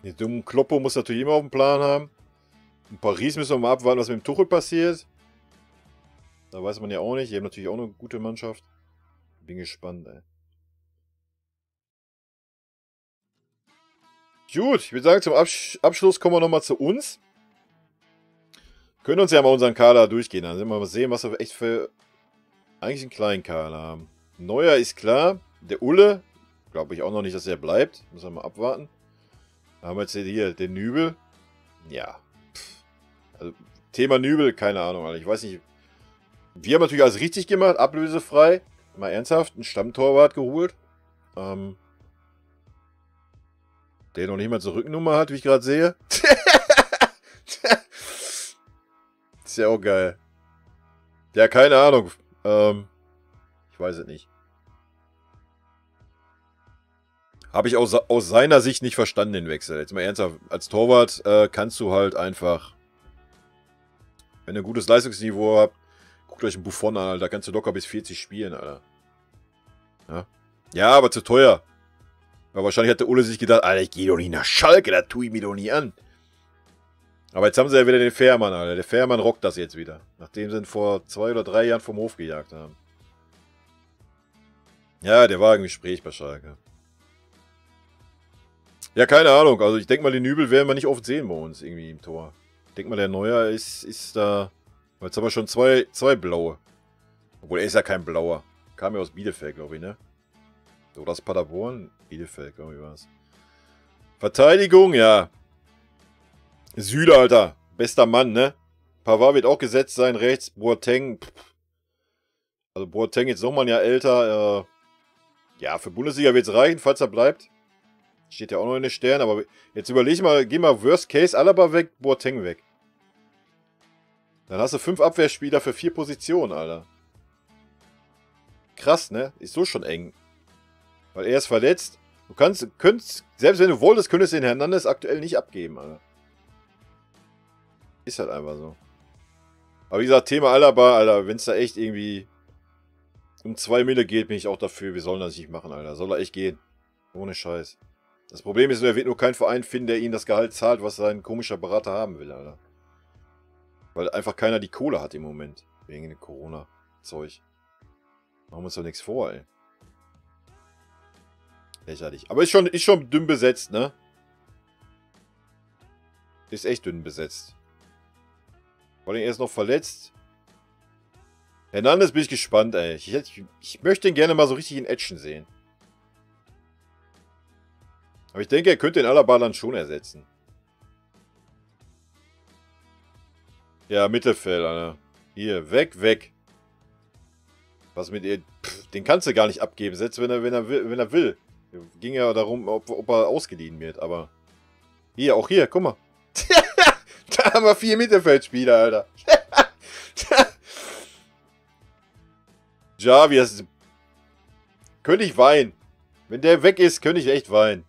Den dummen Kloppo muss natürlich immer auf dem Plan haben. In Paris müssen wir mal abwarten, was mit dem Tuchel passiert. Da weiß man ja auch nicht. Die haben natürlich auch eine gute Mannschaft. Bin gespannt, ey. Gut, ich würde sagen, zum Abschluss kommen wir nochmal zu uns. Können uns ja mal unseren Kader durchgehen. Dann mal sehen, was wir echt für eigentlich einen kleinen Kader haben. Neuer ist klar. Der Ulle, glaube ich auch noch nicht, dass er bleibt. Müssen wir mal abwarten. Da haben wir jetzt hier den Nübel. Ja. Also, Thema Nübel, keine Ahnung. Alter. Ich weiß nicht. Wir haben natürlich alles richtig gemacht. Ablösefrei. Mal ernsthaft. Einen Stammtorwart geholt. Der noch nicht mal zur Rückennummer hat, wie ich gerade sehe. Ist ja auch geil. Ja, keine Ahnung. Ich weiß es nicht. Habe ich aus seiner Sicht nicht verstanden, den Wechsel. Jetzt mal ernsthaft. Als Torwart kannst du halt einfach, wenn ihr ein gutes Leistungsniveau habt, guckt euch einen Buffon an, Alter. Da kannst du locker bis 40 spielen, Alter. Ja, aber zu teuer. Weil wahrscheinlich hat der Ulle sich gedacht, Alter, ich gehe doch nicht nach Schalke, da tue ich mir doch nie an. Aber jetzt haben sie ja wieder den Fährmann, Alter. Der Fährmann rockt das jetzt wieder. Nachdem sie ihn vor 2 oder 3 Jahren vom Hof gejagt haben. Ja, der war im Gespräch bei Schalke. Ja, keine Ahnung. Also ich denke mal, den Nübel werden wir nicht oft sehen bei uns irgendwie im Tor. Ich denke mal, der Neuer ist da... Jetzt haben wir schon zwei Blaue. Obwohl, er ist ja kein Blauer. Kam ja aus Bielefeld, glaube ich, ne? Oder aus Paderborn? Bielefeld, glaube ich, war es. Verteidigung, ja. Süle, Alter. Bester Mann, ne? Pavard wird auch gesetzt sein, rechts. Boateng. Also Boateng jetzt nochmal ein Jahr älter. Ja, für Bundesliga wird es reichen, falls er bleibt. Steht ja auch noch in den Sternen, aber jetzt überleg mal, geh mal Worst Case, Alaba weg, Boateng weg. Dann hast du 5 Abwehrspieler für 4 Positionen, Alter. Krass, ne? Ist so schon eng. Weil er ist verletzt. Du könntest, selbst wenn du wolltest, könntest du den Hernandez aktuell nicht abgeben, Alter. Ist halt einfach so. Aber wie gesagt, Thema Alaba, Alter, wenn es da echt irgendwie um 2 Mille geht, bin ich auch dafür. Wir sollen das nicht machen, Alter. Soll er echt gehen. Ohne Scheiß. Das Problem ist, er wird nur keinen Verein finden, der ihm das Gehalt zahlt, was sein komischer Berater haben will, Alter. Weil einfach keiner die Kohle hat im Moment. Wegen dem Corona-Zeug. Machen wir uns doch nichts vor, ey. Lächerlich. Aber ist schon dünn besetzt, ne? Ist echt dünn besetzt. Vor allem er ist noch verletzt. Hernandez bin ich gespannt, ey. Ich möchte ihn gerne mal so richtig in Action sehen. Aber ich denke, er könnte den Alaba dann schon ersetzen. Ja, Mittelfeld, Alter. Hier, weg. Was mit ihr? Den kannst du gar nicht abgeben, selbst wenn er will. Ging ja darum, ob er ausgeliehen wird, aber... auch hier, guck mal. Da haben wir 4 Mittelfeldspieler, Alter. Javi, könnte ich weinen. Wenn der weg ist, könnte ich echt weinen.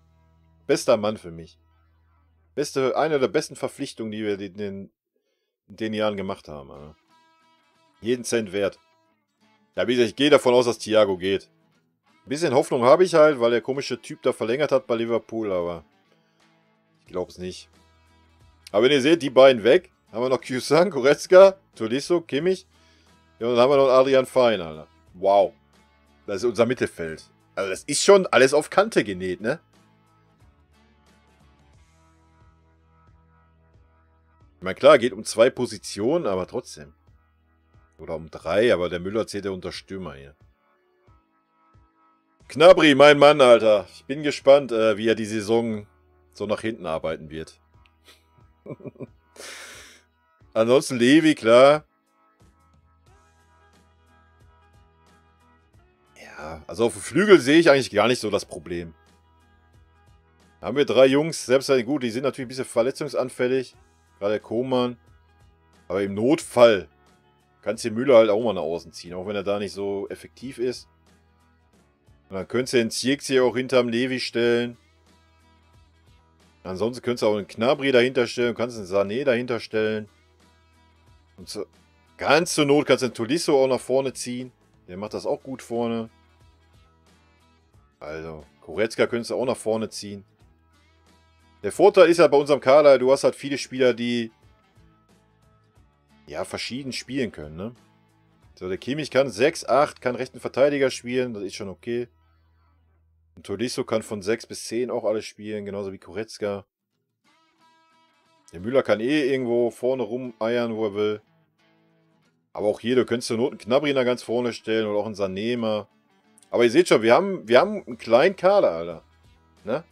Bester Mann für mich. Eine der besten Verpflichtungen, die wir in den Jahren gemacht haben. Alter. Jeden Cent wert. Ja, wie gesagt, ich gehe davon aus, dass Thiago geht. Ein bisschen Hoffnung habe ich halt, weil der komische Typ da verlängert hat bei Liverpool, aber ich glaube es nicht. Aber wenn ihr seht, die beiden weg, haben wir noch Kyusang, Goretzka, Tolisso, Kimmich. Ja, und dann haben wir noch Adrian Fein, Alter. Wow. Das ist unser Mittelfeld. Also das ist schon alles auf Kante genäht, ne? Ich meine, klar, geht um 2 Positionen, aber trotzdem. Oder um 3, aber der Müller zählt ja unter Stürmer hier. Gnabry, mein Mann, Alter. Ich bin gespannt, wie er die Saison so nach hinten arbeiten wird. Ansonsten Levi, klar. Ja, also auf dem Flügel sehe ich eigentlich gar nicht so das Problem. Haben wir 3 Jungs, selbst gut, die sind natürlich ein bisschen verletzungsanfällig. Gerade der Koman. Aber im Notfall kannst du den Müller halt auch mal nach außen ziehen, auch wenn er da nicht so effektiv ist. Und dann könntest du den Zirkzee auch hinterm Levi stellen. Ansonsten könntest du auch einen Gnabry dahinter stellen, kannst einen Sané dahinter stellen. Und so, ganz zur Not kannst du einen Tolisso auch nach vorne ziehen. Der macht das auch gut vorne. Also, Goretzka könntest du auch nach vorne ziehen. Der Vorteil ist halt bei unserem Kader, du hast halt viele Spieler, die ja verschieden spielen können, ne? So, der Kimmich kann 6, 8, kann rechten Verteidiger spielen, das ist schon okay. Und Tolisso kann von 6 bis 10 auch alles spielen, genauso wie Goretzka. Der Müller kann eh irgendwo vorne rum eiern, wo er will. Aber auch hier, du könntest zur Not einen Gnabry da ganz vorne stellen oder auch einen Sané mal. Aber ihr seht schon, wir haben einen kleinen Kader, Alter. Ne?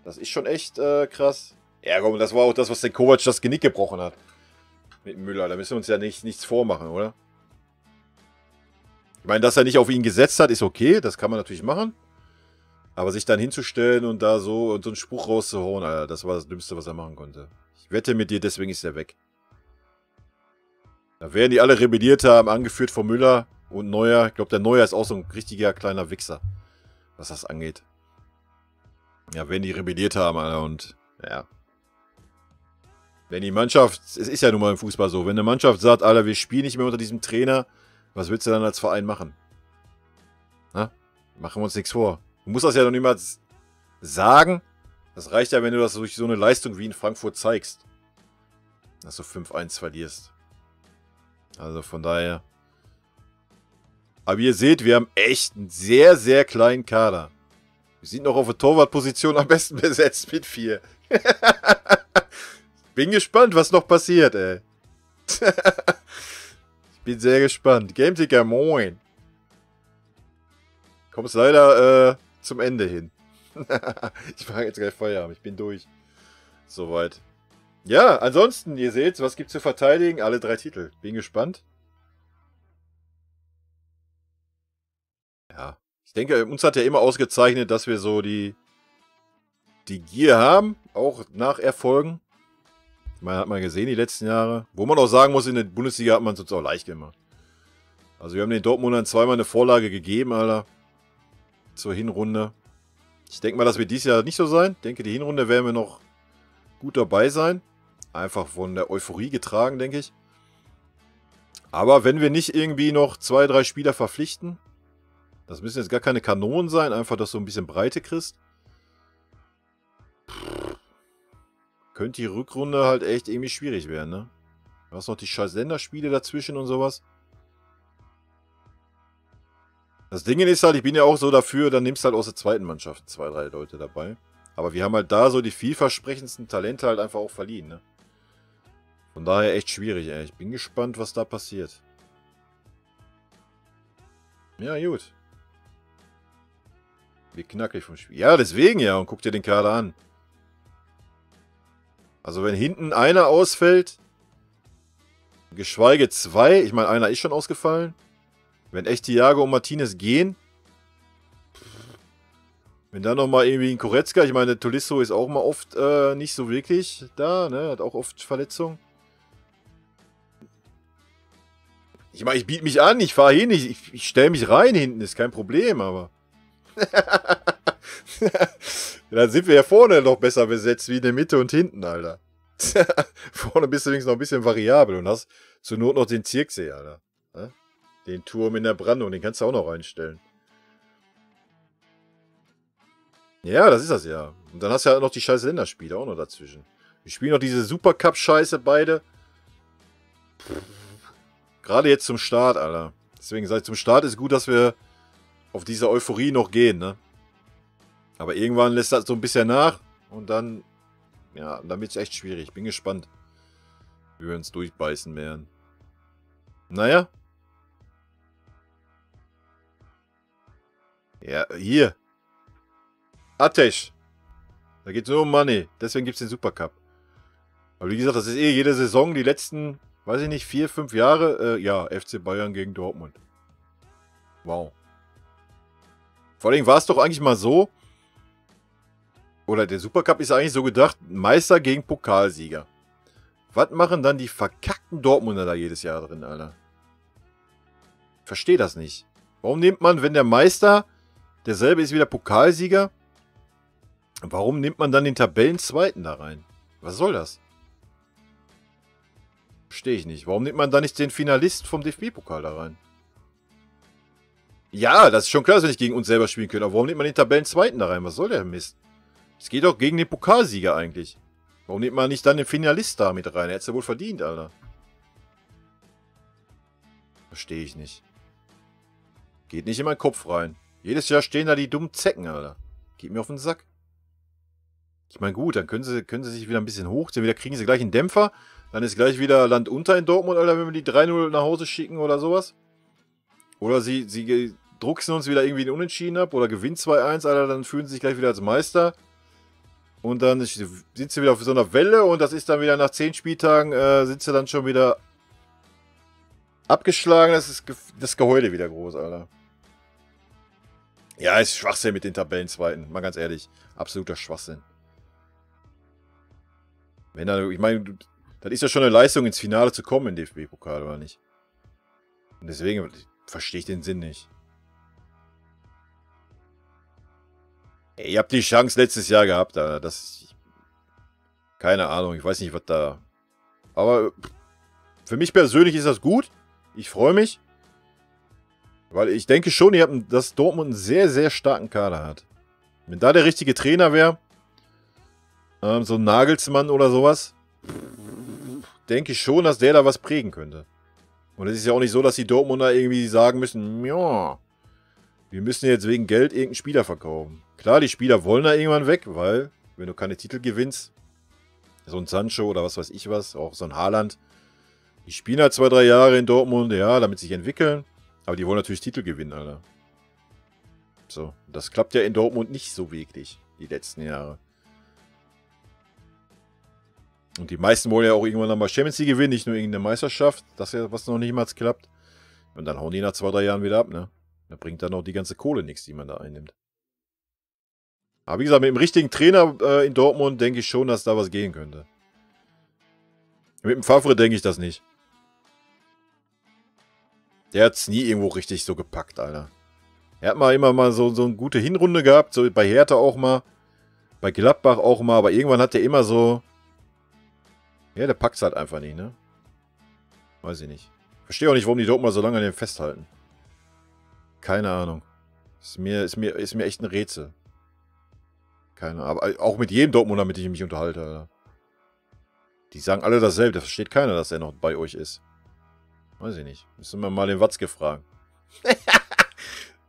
Das ist schon echt krass. Ja, komm, das war auch das, was den Kovac das Genick gebrochen hat. Mit dem Müller. Da müssen wir uns ja nichts vormachen, oder? Ich meine, dass er nicht auf ihn gesetzt hat, ist okay. Das kann man natürlich machen. Aber sich dann hinzustellen und da so einen Spruch rauszuhauen, Alter, das war das Dümmste, was er machen konnte. Ich wette mit dir, deswegen ist er weg. Da werden die alle rebelliert haben, angeführt von Müller und Neuer. Ich glaube, der Neuer ist auch so ein richtiger kleiner Wichser, was das angeht. Ja, wenn die rebelliert haben, Alter, und ja. Wenn die Mannschaft, es ist ja nun mal im Fußball so, wenn eine Mannschaft sagt, Alter, wir spielen nicht mehr unter diesem Trainer, was willst du dann als Verein machen? Na? Machen wir uns nichts vor. Du musst das ja noch niemals sagen. Das reicht ja, wenn du das durch so eine Leistung wie in Frankfurt zeigst. Dass du 5-1 verlierst. Also von daher. Aber ihr seht, wir haben echt einen sehr, sehr kleinen Kader. Wir sind noch auf der Torwartposition am besten besetzt mit 4. Bin gespannt, was noch passiert, ey. Ich bin sehr gespannt. GameTicker, moin. Kommst leider zum Ende hin. Ich mache jetzt gleich Feierabend. Ich bin durch. Soweit. Ja, ansonsten, ihr seht, was gibt's zu verteidigen? Alle 3 Titel. Bin gespannt. Ja. Ich denke, uns hat ja immer ausgezeichnet, dass wir so die Gier haben. Auch nach Erfolgen. Man hat mal gesehen die letzten Jahre. Wo man auch sagen muss, in der Bundesliga hat man es uns auch leicht gemacht. Also wir haben den Dortmundern zweimal eine Vorlage gegeben, Alter. Zur Hinrunde. Ich denke mal, das wird dieses Jahr nicht so sein. Ich denke, die Hinrunde werden wir noch gut dabei sein. Einfach von der Euphorie getragen, denke ich. Aber wenn wir nicht irgendwie noch 2, 3 Spieler verpflichten, das müssen jetzt gar keine Kanonen sein, einfach, dass du ein bisschen Breite kriegst, könnte die Rückrunde halt echt irgendwie schwierig werden, ne? Du hast noch die scheiß Länderspiele dazwischen und sowas. Das Ding ist halt, ich bin ja auch so dafür, dann nimmst du halt aus der zweiten Mannschaft 2, 3 Leute dabei. Aber wir haben halt da so die vielversprechendsten Talente halt einfach auch verliehen, ne? Von daher echt schwierig, ey. Ich bin gespannt, was da passiert. Ja, gut. Wie knackig vom Spiel. Ja, deswegen ja. Und guck dir den Kader an. Also wenn hinten einer ausfällt, geschweige 2, ich meine, einer ist schon ausgefallen. Wenn echt Thiago und Martinez gehen, wenn dann nochmal irgendwie ein Goretzka, ich meine, Tolisso ist auch mal oft nicht so wirklich da, ne, hat auch oft Verletzungen. Ich meine, ich biete mich an, ich fahre hin, ich stelle mich rein hinten, ist kein Problem, aber dann sind wir ja vorne noch besser besetzt wie in der Mitte und hinten, Alter. Vorne bist du wenigstens noch ein bisschen variabel und hast zur Not noch den Zirksee, Alter. Den Turm in der Brandung, den kannst du auch noch reinstellen. Ja, das ist das ja. Und dann hast du ja noch die scheiß Länderspiele auch noch dazwischen. Wir spielen noch diese Supercup-Scheiße beide. Gerade jetzt zum Start, Alter. Deswegen sage ich, zum Start ist gut, dass wir auf diese Euphorie noch gehen, ne? Aber irgendwann lässt das so ein bisschen nach und dann, ja, dann wird es echt schwierig. Bin gespannt. wie wir uns durchbeißen werden. Naja. Ja, hier. Ateş. Da geht es nur um Money. Deswegen gibt es den Supercup. Aber wie gesagt, das ist eh jede Saison, die letzten, weiß ich nicht, 4, 5 Jahre. Ja, FC Bayern gegen Dortmund. Wow. Vor allem war es doch eigentlich mal so, oder der Supercup ist eigentlich so gedacht, Meister gegen Pokalsieger. Was machen dann die verkackten Dortmunder da jedes Jahr drin, Alter? Verstehe das nicht. Warum nimmt man, wenn der Meister derselbe ist wie der Pokalsieger, warum nimmt man dann den Tabellenzweiten da rein? Was soll das? Verstehe ich nicht. Warum nimmt man da nicht den Finalist vom DFB-Pokal da rein? Ja, das ist schon klar, dass wir nicht gegen uns selber spielen können. Aber warum nimmt man den Tabellenzweiten da rein? Was soll der Mist? Es geht doch gegen den Pokalsieger eigentlich. Warum nimmt man nicht dann den Finalist da mit rein? Er hätte es ja wohl verdient, Alter. Verstehe ich nicht. Geht nicht in meinen Kopf rein. Jedes Jahr stehen da die dummen Zecken, Alter. Geht mir auf den Sack. Ich meine, gut, dann können sie sich wieder ein bisschen hochziehen. Wieder kriegen sie gleich einen Dämpfer. Dann ist gleich wieder Land unter in Dortmund, Alter, wenn wir die 3-0 nach Hause schicken oder sowas. Oder sie drucksen uns wieder irgendwie einen Unentschieden ab oder gewinnen 2-1, Alter, dann fühlen sie sich gleich wieder als Meister. Und dann sind sie wieder auf so einer Welle und das ist dann wieder nach 10 Spieltagen, sind sie dann schon wieder abgeschlagen. Das ist das Geheule wieder groß, Alter. Ja, ist Schwachsinn mit den Tabellenzweiten, mal ganz ehrlich. Absoluter Schwachsinn. Wenn dann, ich meine, das ist ja schon eine Leistung, ins Finale zu kommen im DFB-Pokal, oder nicht? Und deswegen verstehe ich den Sinn nicht. Ey, ihr habt die Chance letztes Jahr gehabt, Alter. Das. Keine Ahnung, ich weiß nicht, was da. Aber für mich persönlich ist das gut. Ich freue mich. Weil ich denke schon, dass Dortmund einen sehr, sehr starken Kader hat. Wenn da der richtige Trainer wäre, so ein Nagelsmann oder sowas, denke ich schon, dass der da was prägen könnte. Und es ist ja auch nicht so, dass die Dortmunder irgendwie sagen müssen, ja, wir müssen jetzt wegen Geld irgendeinen Spieler verkaufen. Klar, die Spieler wollen da irgendwann weg, weil, wenn du keine Titel gewinnst, so ein Sancho oder was weiß ich was, auch so ein Haaland, die spielen halt 2, 3 Jahre in Dortmund, ja, damit sie sich entwickeln, aber die wollen natürlich Titel gewinnen, Alter. So, das klappt ja in Dortmund nicht so wirklich, die letzten Jahre. Und die meisten wollen ja auch irgendwann nochmal Champions League gewinnen, nicht nur irgendeine Meisterschaft, das ja, was noch niemals klappt. Und dann hauen die nach 2, 3 Jahren wieder ab, ne? Da bringt dann auch die ganze Kohle nichts, die man da einnimmt. Aber wie gesagt, mit dem richtigen Trainer in Dortmund denke ich schon, dass da was gehen könnte. Mit dem Favre denke ich das nicht. Der hat es nie irgendwo richtig so gepackt, Alter. Er hat mal immer mal so eine gute Hinrunde gehabt, so bei Hertha auch mal, bei Gladbach auch mal, aber irgendwann hat er immer so... Ja, der packt es halt einfach nicht, ne? Weiß ich nicht. Verstehe auch nicht, warum die Dortmunder so lange an dem festhalten. Keine Ahnung. Ist mir echt ein Rätsel. Keine Ahnung. Aber auch mit jedem Dortmunder, mit dem ich mich unterhalte, Alter. Die sagen alle dasselbe. Da versteht keiner, dass er noch bei euch ist. Weiß ich nicht. Müssen wir mal den Watzke fragen.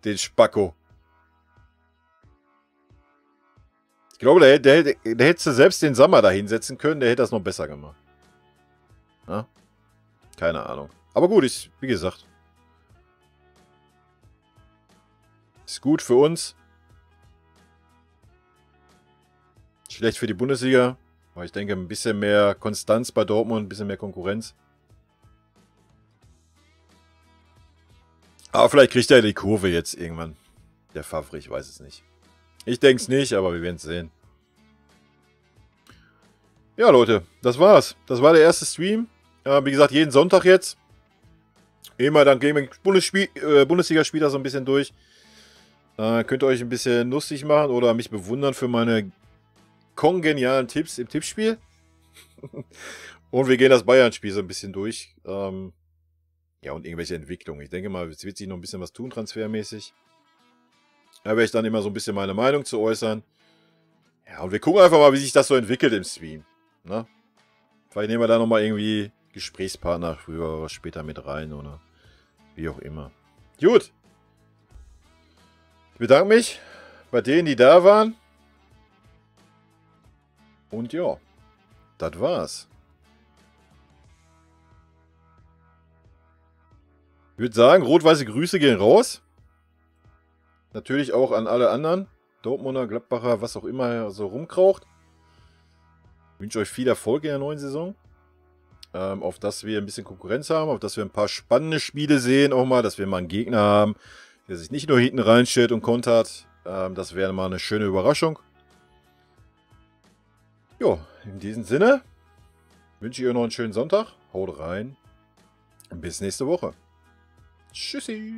Den Spacko. Ich glaube, der hättest du selbst den Sommer da hinsetzen können. Der hätte das noch besser gemacht. Na? Keine Ahnung. Aber gut, wie gesagt. Ist gut für uns. Schlecht für die Bundesliga. Aber ich denke, ein bisschen mehr Konstanz bei Dortmund, ein bisschen mehr Konkurrenz. Aber vielleicht kriegt er die Kurve jetzt irgendwann. Der Favre, ich weiß es nicht. Ich denke es nicht, aber wir werden es sehen. Ja, Leute, das war's. Das war der erste Stream. Wie gesagt, jeden Sonntag jetzt. Immer dann gehen wir Bundesligaspieler so ein bisschen durch. Könnt ihr euch ein bisschen lustig machen oder mich bewundern für meine kongenialen Tipps im Tippspiel. Und wir gehen das Bayern-Spiel so ein bisschen durch. Ja, und irgendwelche Entwicklungen. Ich denke mal, es wird sich noch ein bisschen was tun, transfermäßig. Da werde ich dann immer so ein bisschen meine Meinung zu äußern. Ja, und wir gucken einfach mal, wie sich das so entwickelt im Stream. Na? Vielleicht nehmen wir da nochmal irgendwie Gesprächspartner früher oder später mit rein oder wie auch immer. Gut. Ich bedanke mich bei denen, die da waren. Und ja, das war's. Ich würde sagen, rot-weiße Grüße gehen raus. Natürlich auch an alle anderen. Dortmunder, Gladbacher, was auch immer so rumkraucht. Ich wünsche euch viel Erfolg in der neuen Saison. Auf dass wir ein bisschen Konkurrenz haben, auf dass wir ein paar spannende Spiele sehen auch mal, dass wir mal einen Gegner haben, der sich nicht nur hinten reinstellt und kontert. Das wäre mal eine schöne Überraschung. Jo, in diesem Sinne wünsche ich euch noch einen schönen Sonntag. Haut rein. Bis nächste Woche. Tschüssi.